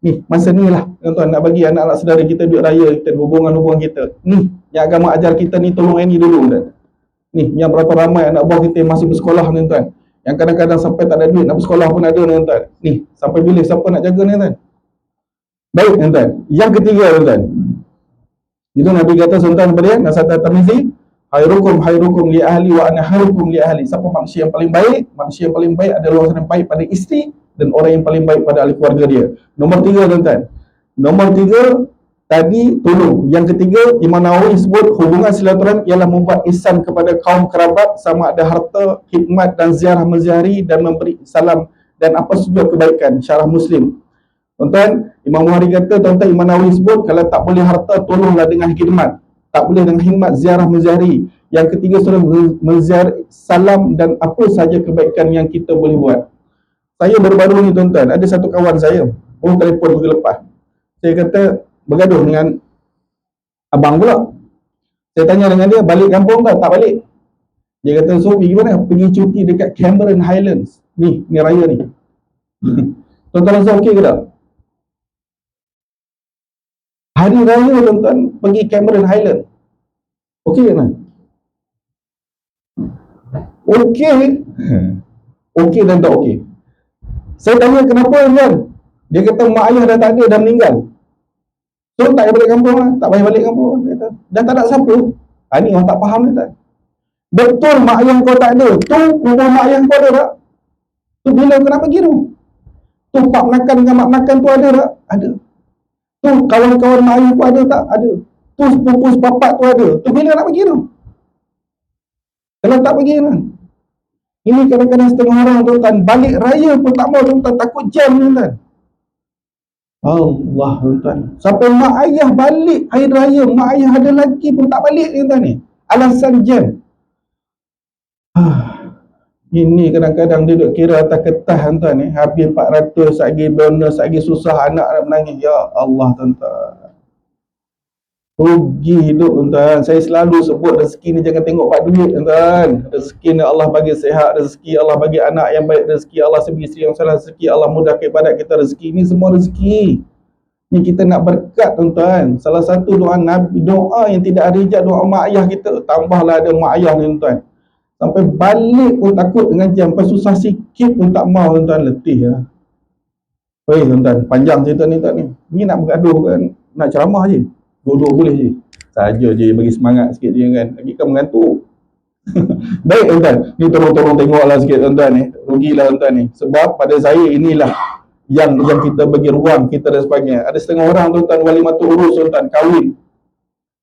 Ni masa ni lah tuan-tuan nak bagi anak-anak saudara kita duit raya, kita hubungan-hubungan kita. Ni yang agama ajar kita ni, tolong yang ni dulu tuan. Ni yang berapa ramai anak buah kita yang masih bersekolah ni tuan. Yang kadang-kadang sampai tak ada duit nak bersekolah pun ada ni tuan. Ni sampai bila siapa nak jaga ni tuan? Baik tuan. Yang ketiga tuan. Itu Nabi kata tuan kepada Nasat At-Tirmizi, khairukum li ahli wa ana khairukum li ahli. Siapa manusia yang paling baik? Manusia yang paling baik adalah orang yang baik pada isteri dan orang yang paling baik pada ahli keluarga dia. Nombor 3 tuan-tuan. Nombor 3 tadi tolong. Yang ketiga, Imam Nawawi sebut hubungan silaturahim ialah membuat ihsan kepada kaum kerabat, sama ada harta, khidmat dan ziarah menziarahi dan memberi salam dan apa saja kebaikan. Syarah Muslim. Tuan-tuan, Imam Bukhari kata, tuan-tuan, Imam Nawawi sebut kalau tak boleh harta, tolonglah dengan khidmat. Tak boleh dengan khidmat, ziarah menziarahi. Yang ketiga, suruh menziarah, salam dan apa saja kebaikan yang kita boleh buat. Saya baru-baru ni tuan-tuan, ada satu kawan saya, telefon minggu lepas. Saya kata, bergaduh dengan abang pula. Saya tanya dengan dia, balik kampung tak? Tak balik. Dia kata, so pergi mana? Pergi cuti dekat Cameron Highlands. Ni raya ni. Tuan-tuan rasa okey ke tak? Hari raya tuan-tuan pergi Cameron Highlands. Okey ke tak? Okey. Okey dan tak okey. Saya tanya kenapa tuan? Dia kata mak ayah dah tak ada, dah meninggal. So tak payah balik kampung lah. Tak payah balik kampung. Dia kata, dah tak ada siapa. Ni orang tak faham ni tak? Betul mak ayah kau tak ada. Tu kubur mak ayah kau ada tak? Tu bila kau nak pergi tu? Tu pak menakan dengan mak menakan tu ada tak? Ada. Tu kawan-kawan mak ayah kau ada tak? Ada. Tu sepupu sepapat tu ada. Tu bila nak pergi tu? Kalau tak pergi kan. Ini kadang-kadang setengah orang tuan-tuan balik raya pun tak mau tuan-tuan, takut jam tuan-tuan. Allah tuan-tuan. Sampai mak ayah balik hari raya, mak ayah ada lagi pun tak balik tuan-tuan ni. Alasan jam. Ini kadang-kadang dia duduk kira atas kertas tuan-tuan ni. Habis 400, lagi bonus, lagi susah, anak nak menangis. Ya Allah tuan-tuan. Rugi hidup tuan-tuan. Saya selalu sebut rezeki ni jangan tengok pak duit tuan-tuan. Rezeki ni Allah bagi sihat, rezeki Allah bagi anak yang baik, rezeki Allah bagi isteri yang salah, rezeki Allah mudahkan ibadat kita, rezeki ni semua rezeki. Ni kita nak berkat tuan-tuan. Salah satu doa Nabi, doa yang tidak ada hijab, doa mak ayah kita. Tambahlah ada mak ayah ni tuan-tuan. Sampai balik pun takut dengan jam. Sampai susah sikit pun tak mau tuan-tuan. Letih lah. Baik tuan-tuan, panjang cerita ni tuan ni. Ni nak bergaduh kan, nak ceramah je. Dua-dua boleh je. Saja je bagi semangat sikit je kan. Lagi kan mengantuk. Baik tuan-tuan. Ni tolong-tolong tengoklah sikit tuan-tuan ni. Rugilah tuan-tuan ni. Sebab pada saya inilah yang kita bagi ruang kita dan sebagainya. Ada setengah orang tuan-tuan wali matuk urus tuan-tuan kahwin.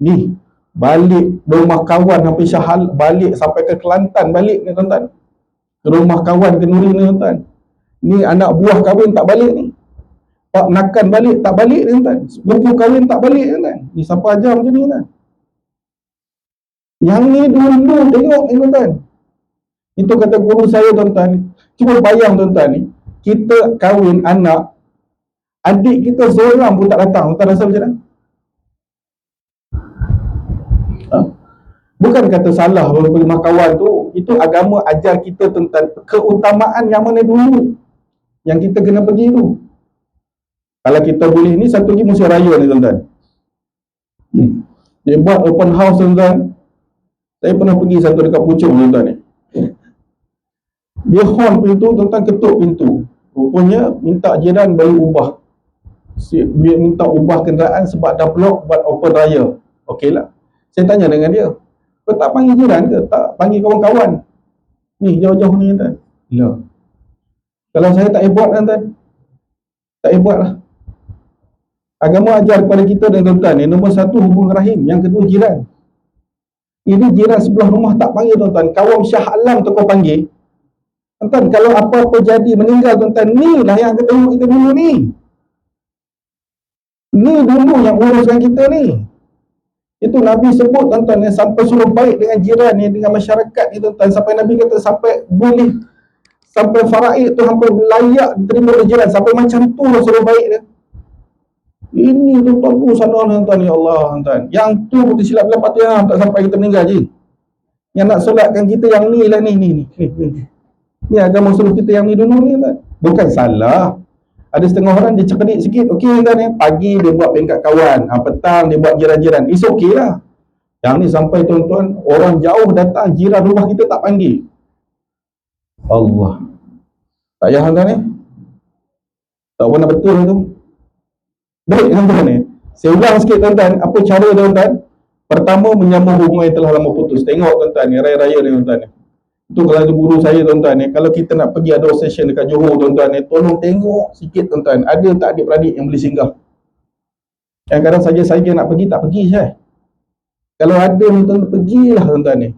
Ni balik rumah kawan sampai Syahal, balik sampai ke Kelantan balik ni tuan-tuan. Ke rumah kawan ke Nuri ni tuan-tuan. Ni anak buah kahwin tak balik ni. Pak nakan balik tak balik ni tuan. Sepupu kahwin tak balik tuan. Ni siapa ajar macam ni tuan. Yang ni dulu tengok ni tuan. Itu kata guru saya tuan-tuan. Cuba bayang tuan-tuan ni. Kita kahwin anak, adik kita seorang pun tak datang. Tuan rasa macam mana? Bukan kata salah rumah kawan tu. Itu agama ajar kita tentang keutamaan yang mana dulu yang kita kena pergi tu. Kalau kita boleh ni, satu lagi musim raya ni tuan-tuan. Dia buat open house tuan-tuan. Saya pernah pergi satu dekat Puchong tuan-tuan ni. Dia horn pintu tuan-tuan, ketuk pintu. Rupanya minta jiran bagi ubah. Dia minta ubah kenderaan sebab dah blok buat open raya. Okey lah. Saya tanya dengan dia, kau tak panggil jiran ke? Tak panggil kawan-kawan? Ni jauh-jauh ni tuan. Lah. Kalau saya tak buat tuan-tuan, tak buat lah. Agama ajar kepada kita dan tuan-tuan ni, nombor satu hubung rahim, yang kedua jiran. Ini jiran sebelah rumah tak panggil tuan-tuan, kawan Syah Alam tu kau panggil. Tuan-tuan, kalau apa-apa jadi meninggal tuan-tuan, ni lah yang kita tengok kita dulu ni. Ni dulu yang uruskan kita ni. Itu Nabi sebut tuan-tuan, sampai suruh baik dengan jiran ni, dengan masyarakat ni tuan-tuan, sampai Nabi kata sampai boleh, sampai faraid tu hampir layak diterima oleh jiran, sampai macam tu lah suruh baik dia. Ini tuan-tuan sana tuan-tuan, ya Allah tuan-tuan. Yang tu tersilap dalam Fatihah tak sampai kita meninggal je. Yang nak solatkan kita yang ni lah ni. Ni agama suruh kita yang ni dulu ni tuan. Bukan salah. Ada setengah orang dia cerdik sikit, okey tuan ni. Pagi dia buat bengkat kawan, petang dia buat jiran-jiran. It's okey lah. Yang ni sampai tuan-tuan, orang jauh datang jiran rumah kita tak panggil. Allah. Tak payah tuan ni. Tak pernah betul tu. Baik tuan-tuan ni. Saya ulang sikit tuan-tuan, apa cara tuan-tuan? Pertama, menyambung hubungan yang telah lama putus. Tengok tuan-tuan ni, raya-raya ni tuan-tuan ni. Itu kalau guru saya tuan-tuan ni, kalau kita nak pergi ada session dekat Johor tuan-tuan ni, tolong tengok sikit tuan-tuan, ada tak adik-beradik yang boleh singgah? Yang kadang saja nak pergi, tak pergi saya. Kalau ada tuan-tuan, pergilah tuan-tuan ni.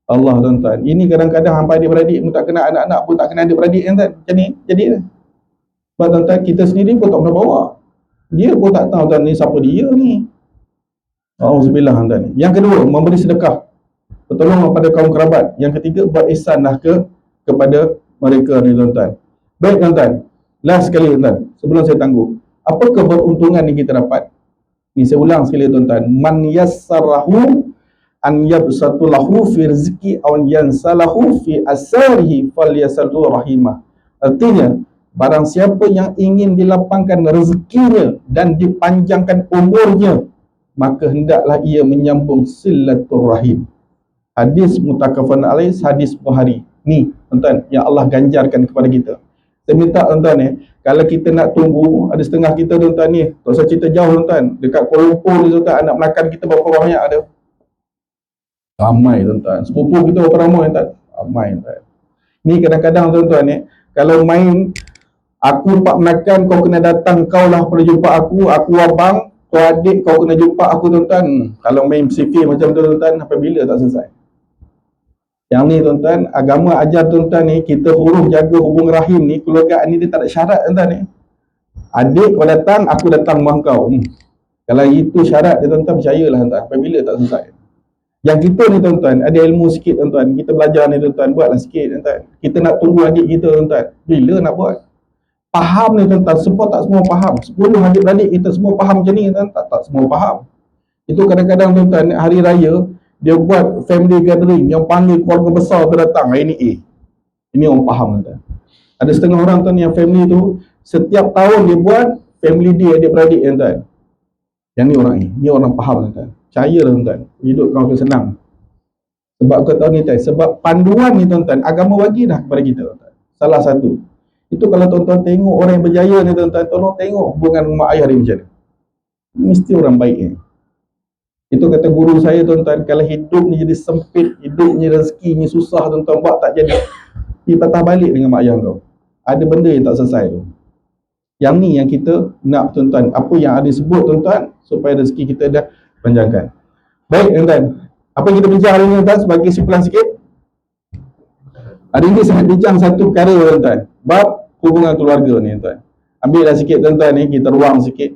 Allah tuan-tuan, ini kadang-kadang hampa adik-beradik pun tak kena, anak-anak pun tak kena adik-beradik tuan-tuan. Macam ni, jadi sebab tuan-tuan, kita sendiri pun tak pernah bawa. Dia pun tak tahu tuan ni siapa dia ni. Auzubillah tuan ni. Yang kedua, memberi sedekah, pertolongan kepada kaum kerabat. Yang ketiga, buat ihsanlah kepada mereka ni tuan-tuan. Baik tuan-tuan, last sekali tuan-tuan, sebelum saya tangguh, apa keberuntungan yang kita dapat? Ni saya ulang sekali tuan-tuan. Man yassarahu an yabsatu lahu fi rizqi aw yansalahu fi asarihi falyasallu rahimah. Artinya, barang siapa yang ingin dilapangkan rezekinya dan dipanjangkan umurnya, maka hendaklah ia menyambung silaturrahim. Hadis muttafaqun alaih, hadis Bukhari. Ni tuan-tuan yang Allah ganjarkan kepada kita. Saya minta tuan-tuan ni, kalau kita nak tunggu, ada setengah kita tuan-tuan ni, tak usah cerita jauh tuan-tuan, dekat Kuala Lumpur ni tuan-tuan, anak Melaka kita berapa banyak ada? Ramai tuan-tuan. Sepupu kita berapa ramai tuan-tuan? Ramai tuan-tuan. Ni kadang-kadang tuan-tuan ni, kalau main aku pak makan, kau kena datang, kau lah perlu jumpa aku abang, kau adik, kau kena jumpa aku tuan-tuan. Kalau main CV macam tu tuan-tuan, sampai bila tak selesai? Yang ni tuan-tuan, agama ajar tuan-tuan ni, kita huruf jaga hubung rahim ni, keluargaan ni dia tak ada syarat tuan-tuan ni. Adik kau datang, aku datang rumah kau. Kalau itu syarat dia tuan-tuan, percayalah tuan-tuan, sampai bila tak selesai. Yang kita ni tuan-tuan, ada ilmu sikit tuan-tuan, kita belajar ni tuan-tuan, buatlah sikit tuan-tuan. Kita nak tunggu adik kita tuan-tuan, bila nak buat? Faham ni tuan-tuan, tak semua faham. 10 adik-beradik kita semua faham macam ni tuan-tuan, tak semua faham. Itu kadang-kadang tuan-tuan, hari raya, dia buat family gathering, yang panggil keluarga besar tu datang, hari ni A. Ini orang faham tuan-tuan. Ada setengah orang tuan yang family tu, setiap tahun dia buat family dia adik-beradik tuan-tuan. Yang ni orang ni orang faham tuan-tuan. Percaya tuan-tuan, hidup kau akan senang. Sebab kau tahu ni tuan, sebab panduan ni tuan-tuan, agama bagi dah kepada kita tuan-tuan. Salah satu. Itu kalau tuan-tuan tengok orang yang berjaya ni tuan-tuan, tolong tengok hubungan mak ayah dia macam mana. Mesti orang baik ni. Itu kata guru saya tuan-tuan, kalau hidup ni jadi sempit, hidup ni rezeki ni susah tuan-tuan, buat tak jadi, pergi patah balik dengan mak ayah kau. Ada benda yang tak selesai tu. Yang ni yang kita nak tuan-tuan, apa yang ada sebut tuan-tuan, supaya rezeki kita dah panjangkan. Baik tuan-tuan, apa yang kita bincang hari ni tuan-tuan, sebagai simpulan sikit, hari ni sangat bincang satu perkara tuan-tuan, bab hubungan keluarga ni tuan-tuan. Ambil dah sikit tuan-tuan ni, kita ruang sikit.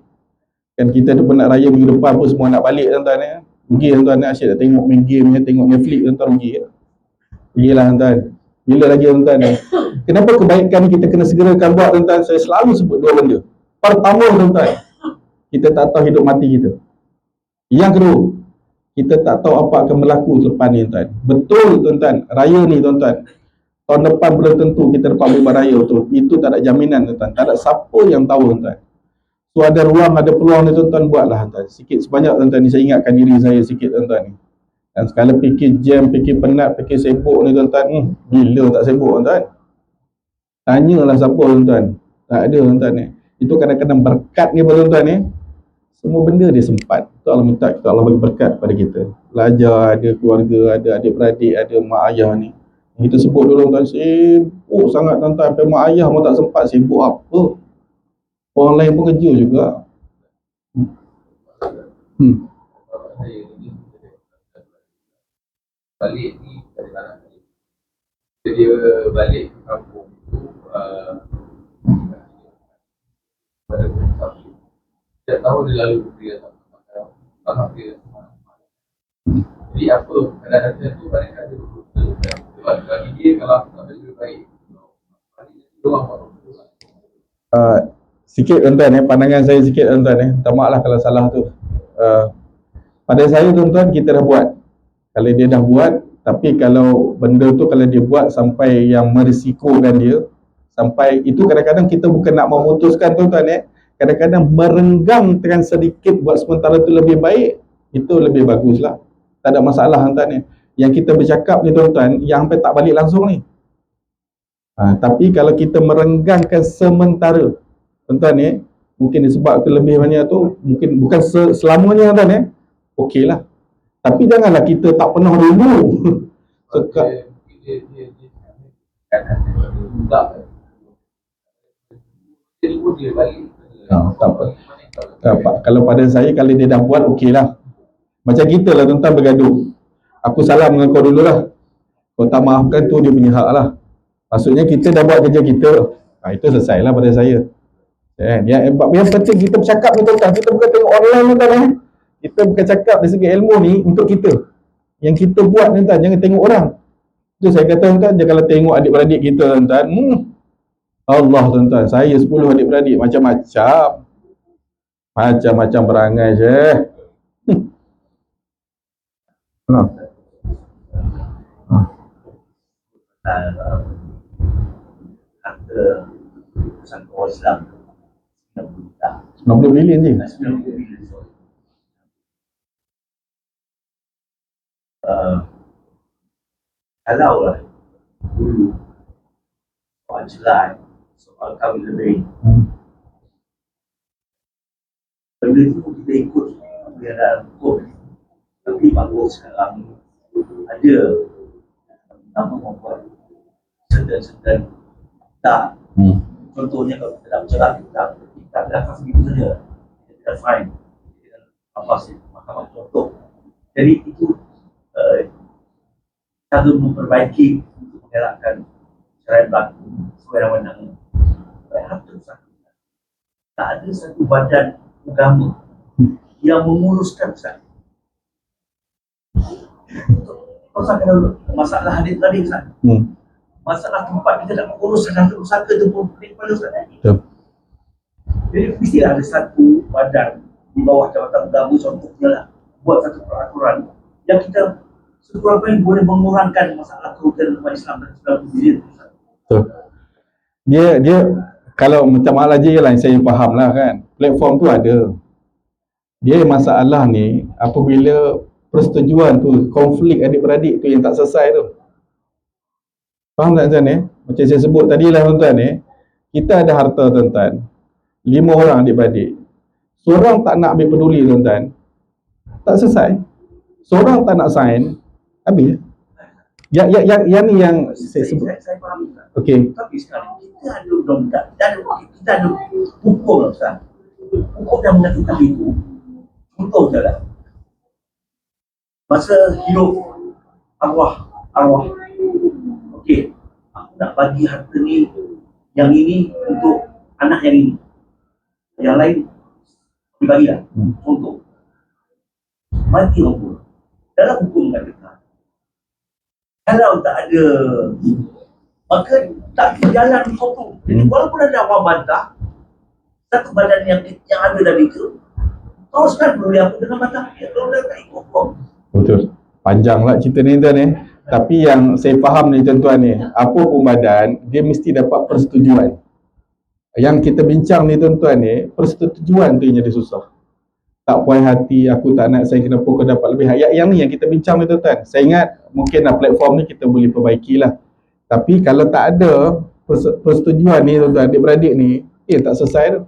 Kan kita tu penat raya minggu depan pun semua nak balik tuan-tuan ni. Pergi tuan-tuan, asyik nak tengok main game, tengok Netflix tuan-tuan, pergilah tuan-tuan. Bila lagi tuan-tuan ni, kenapa kebaikan ni kita kena segerakan buat tuan-tuan? Saya selalu sebut dua benda. Pertama tuan-tuan, kita tak tahu hidup mati kita. Yang kedua, kita tak tahu apa akan berlaku selepas ni tuan-tuan. Betul tuan-tuan, raya ni tuan-tuan, tahun depan belum tentu kita dapat beli raya tu. Itu tak ada jaminan tuan-tuan. Tak ada siapa yang tahu tuan-tuan. So ada ruang, ada peluang ni tuan-tuan, buatlah tuan-tuan. Sikit sebanyak tuan-tuan ni, saya ingatkan diri saya sikit tuan-tuan ni. Dan sekali fikir jam, fikir penat, fikir sibuk ni tuan-tuan, bila tak sibuk tuan-tuan? Tanyalah siapa tuan-tuan. Tak ada tuan-tuan ni. Itu kadang-kadang berkat ni tuan-tuan ni, semua benda dia sempat. Allah minta kita, Allah bagi berkat pada kita. Belajar, ada keluarga, ada adik-beradik, ada mak ayah ni. Kita sebut dulu tuan-tuan, sibuk sangat tuan-tuan. Sampai mak ayah pun tak sempat, sibuk apa? Orang lain pun kerja juga. Balik ni dari mana? Dia balik ke kampung tu pada bulan Sabtu. Setiap tahun dia lalu dia tak dia. Jadi apa kadang-kadang tu mereka ada sebab bagi dia kalau aku tak lebih baik doang sikit tuan-tuan pandangan saya sikit tuan-tuan minta maaf lah kalau salah tu. Pada saya tuan-tuan, kita dah buat. Kalau dia dah buat, tapi kalau benda tu kalau dia buat sampai yang merisikokan dia, sampai itu kadang-kadang kita bukan nak memutuskan tuan-tuan kadang-kadang merenggangkan sedikit buat sementara tu lebih baik, itu lebih baguslah. Tak ada masalah tuan-tuan Yang kita bercakap ni tuan-tuan, yang sampai tak balik langsung ni. Tapi kalau kita merenggangkan sementara tuan-tuan mungkin disebab kelebihannya tu, mungkin bukan selamanya tuan okeylah. Tapi janganlah kita tak pernah dulu. Sekat dia balik. Tak apa. Kalau pada saya, kalau dia dah buat, okeylah. Macam kita lah tuan-tuan bergaduh. Aku salam dengan kau dululah. Kau tak maafkan tu dia punya hak lah. Maksudnya kita dah buat kerja kita. Itu selesai lah pada saya. Yang penting kita bercakap ni tuan-tuan. Kita bukan tengok online tuan-tuan Kita bukan cakap dari segi ilmu ni untuk kita. Yang kita buat ni tuan, jangan tengok orang. Itu saya kata tuan, kalau tengok adik-beradik kita tuan, Allah tuan-tuan, saya 10 adik-beradik macam-macam. Macam-macam perangai Syekh. Kata satu orang Islam 90 bilion je. 90 bilion. Kalau lah dulu soal cerai, soal kahwin lebih, benda tu kita ikut dia dalam hukum. Tapi bagus sekarang ada nama membuat sedang tak. Contohnya kalau kita dah bercerai, kita dah kasih begitu saja, kita dah fine, kita dah apa sih mahkamah contoh. Jadi itu cara memperbaiki untuk mengelakkan cerai berlaku sewenang-wenang. Tak ada satu badan agama yang menguruskan Ustaz. Pasal masalah hadir-hadir Ustaz. Masalah tempat kita nak mengurus satu usaha tu pun pening kepala Ustaz. Jadi mestilah ada satu badan di bawah Jabatan Agama contohnya lah, buat satu peraturan yang kita sekurang-kurangnya boleh mengurangkan masalah kerugian umat Islam dan Islam sendiri. Betul. Dia kalau macam Al-Haji lah yang saya faham lah kan, platform tu ada. Dia masalah ni apabila persetujuan tu, konflik adik-beradik tu yang tak selesai tu. Faham tak tuan ni? Macam saya sebut tadi lah tuan ni, kita ada harta tuan-tuan, 5 orang adik-beradik. Seorang tak nak ambil peduli tuan-tuan, tak selesai. Seorang tak nak sign, habis. Yang ni yang saya sebut. Saya faham Ustaz. Okey. Tapi sekarang kita ada undang-undang, kita ada hukum Ustaz. Hukum yang menentukan itu. Contoh je lah. Masa hidup arwah. Okey, aku nak bagi harta ni, yang ini untuk anak yang ini. Yang lain dibagilah. Contoh. Mati hukum. Dalam hukum kata, kalau tak ada, maka tak berjalan hukum tu. Jadi walaupun ada orang bantah, satu badan yang ada dari itu, teruskan peduli aku dengan bantah dia. Kalau dia tak ikut hukum. Betul. Panjang lah cerita ni tuan ni. Tapi yang saya faham ni tuan-tuan ni, apa pun badan, dia mesti dapat persetujuan. Yang kita bincang ni tuan-tuan ni, persetujuan tu yang jadi susah. Tak puas hati, aku tak nak saya kenapa kau dapat lebih. Yang ni yang kita bincang ni tuan-tuan. Saya ingat mungkin platform ni kita boleh perbaiki lah. Tapi kalau tak ada persetujuan ni tuan-tuan, adik-beradik ni, tak selesai tu.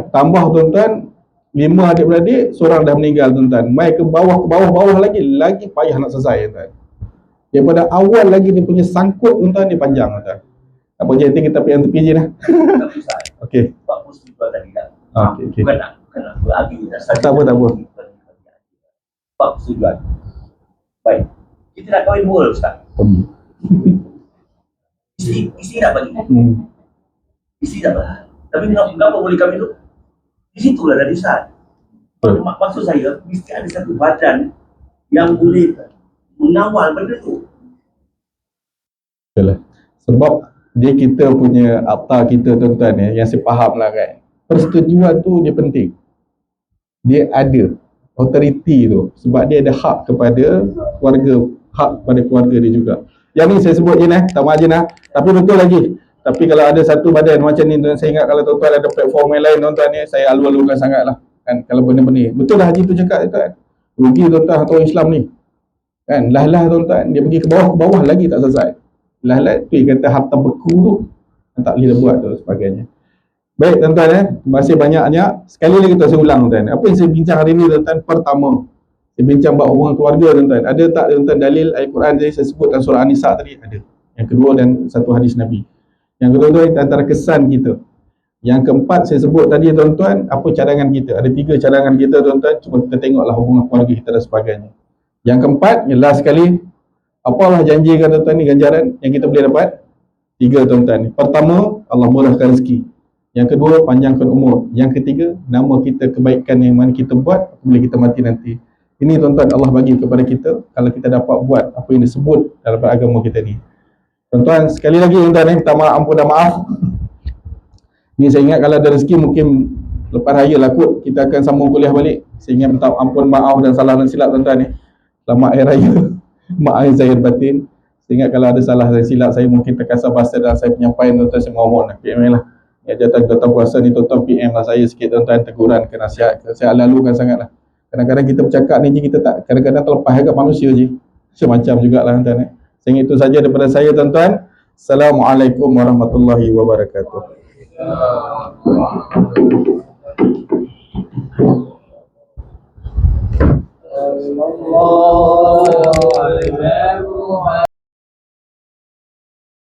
Tambah tuan-tuan, 5 adik-beradik, seorang dah meninggal tuan-tuan. Mai ke bawah lagi payah nak selesai tuan-tuan. Daripada awal lagi dia punya sangkut tuan-tuan, dia panjang tuan-tuan. Tak apa je, nanti kita pergi yang tepi je lah. Okey. Sebab persetujuan tadi kan. Okey. Bukan nak berarti Tak apa. Sebab persetujuan. Baik. Kita nak kahwin dua Ustaz. Isteri nak bagi. Isteri tak bagi. Tapi kenapa boleh kahwin tu? Di situlah dah Ustaz. Maksud saya, mesti ada satu badan yang boleh mengawal benda tu. Betul lah. Sebab dia kita punya akta kita tuan-tuan ni, yang saya faham lah kan, persetujuan tu dia penting. Dia ada authority tu sebab dia ada hak kepada keluarga, hak kepada keluarga dia juga. Yang ni saya sebut je nah, tak margin lah. Tapi betul lagi. Tapi kalau ada satu badan macam ni, saya ingat kalau tuan-tuan ada platform yang lain tuan-tuan ni, saya alu-alukan sangat lah kan, kalau benda-benda. Betul dah Haji tu cakap tuan. Rugi tuan-tuan atau Islam ni. Kan, lah tuan-tuan, dia pergi ke bawah lagi tak selesai. Lah tu dia kata harta beku tu yang tak boleh buat tu sebagainya. Baik tuan-tuan, terima kasih banyak-banyak. Sekali lagi saya ulang tuan. Apa yang saya bincang hari ni tuan-tuan, pertama, saya bincang bab hubungan keluarga tuan-tuan. Ada tak tuan-tuan dalil ayat Quran tadi saya sebutkan surah An-Nisa tadi? Ada. Yang kedua dan satu hadis Nabi. Yang kedua tuan, antara kesan kita. Yang keempat saya sebut tadi tuan-tuan, apa cadangan kita? Ada 3 cadangan kita tuan-tuan. Cuba kita tengoklah hubungan keluarga kita dan sebagainya. Yang keempat, yang last sekali, apalah janjikan tuan-tuan ni ganjaran yang kita boleh dapat? 3 tuan-tuan ni. Pertama, Allah murahkan rezeki. Yang kedua, panjangkan umur. Yang ketiga, nama kita kebaikan yang mana kita buat apabila kita mati nanti. Ini tuan-tuan Allah bagi kepada kita kalau kita dapat buat apa yang disebut dalam agama kita ni. Tuan-tuan, sekali lagi tuan-tuan minta ampun dan maaf. Ni saya ingat kalau ada rezeki mungkin lepas raya lah kot kita akan sambung kuliah balik. Saya ingat minta ampun, maaf dan salah dan silap tuan-tuan ni. Selamat hari raya. Maaf zahir batin. Saya ingat kalau ada salah dan silap saya mungkin terkasar bahasa dalam saya penyampaian tuan-tuan, saya mohon lah PM lah. Ya, jatuh puasa ni tuan-tuan PM lah saya sikit tuan-tuan, teguran ke nasihat. Saya lalukan sangat lah. Kadang-kadang kita bercakap ni je kita tak, kadang-kadang terlepas kat manusia je. Macam-macam jugalah tuan-tuan. Sehingga itu saja daripada saya tuan-tuan. Assalamualaikum warahmatullahi wabarakatuh. Allah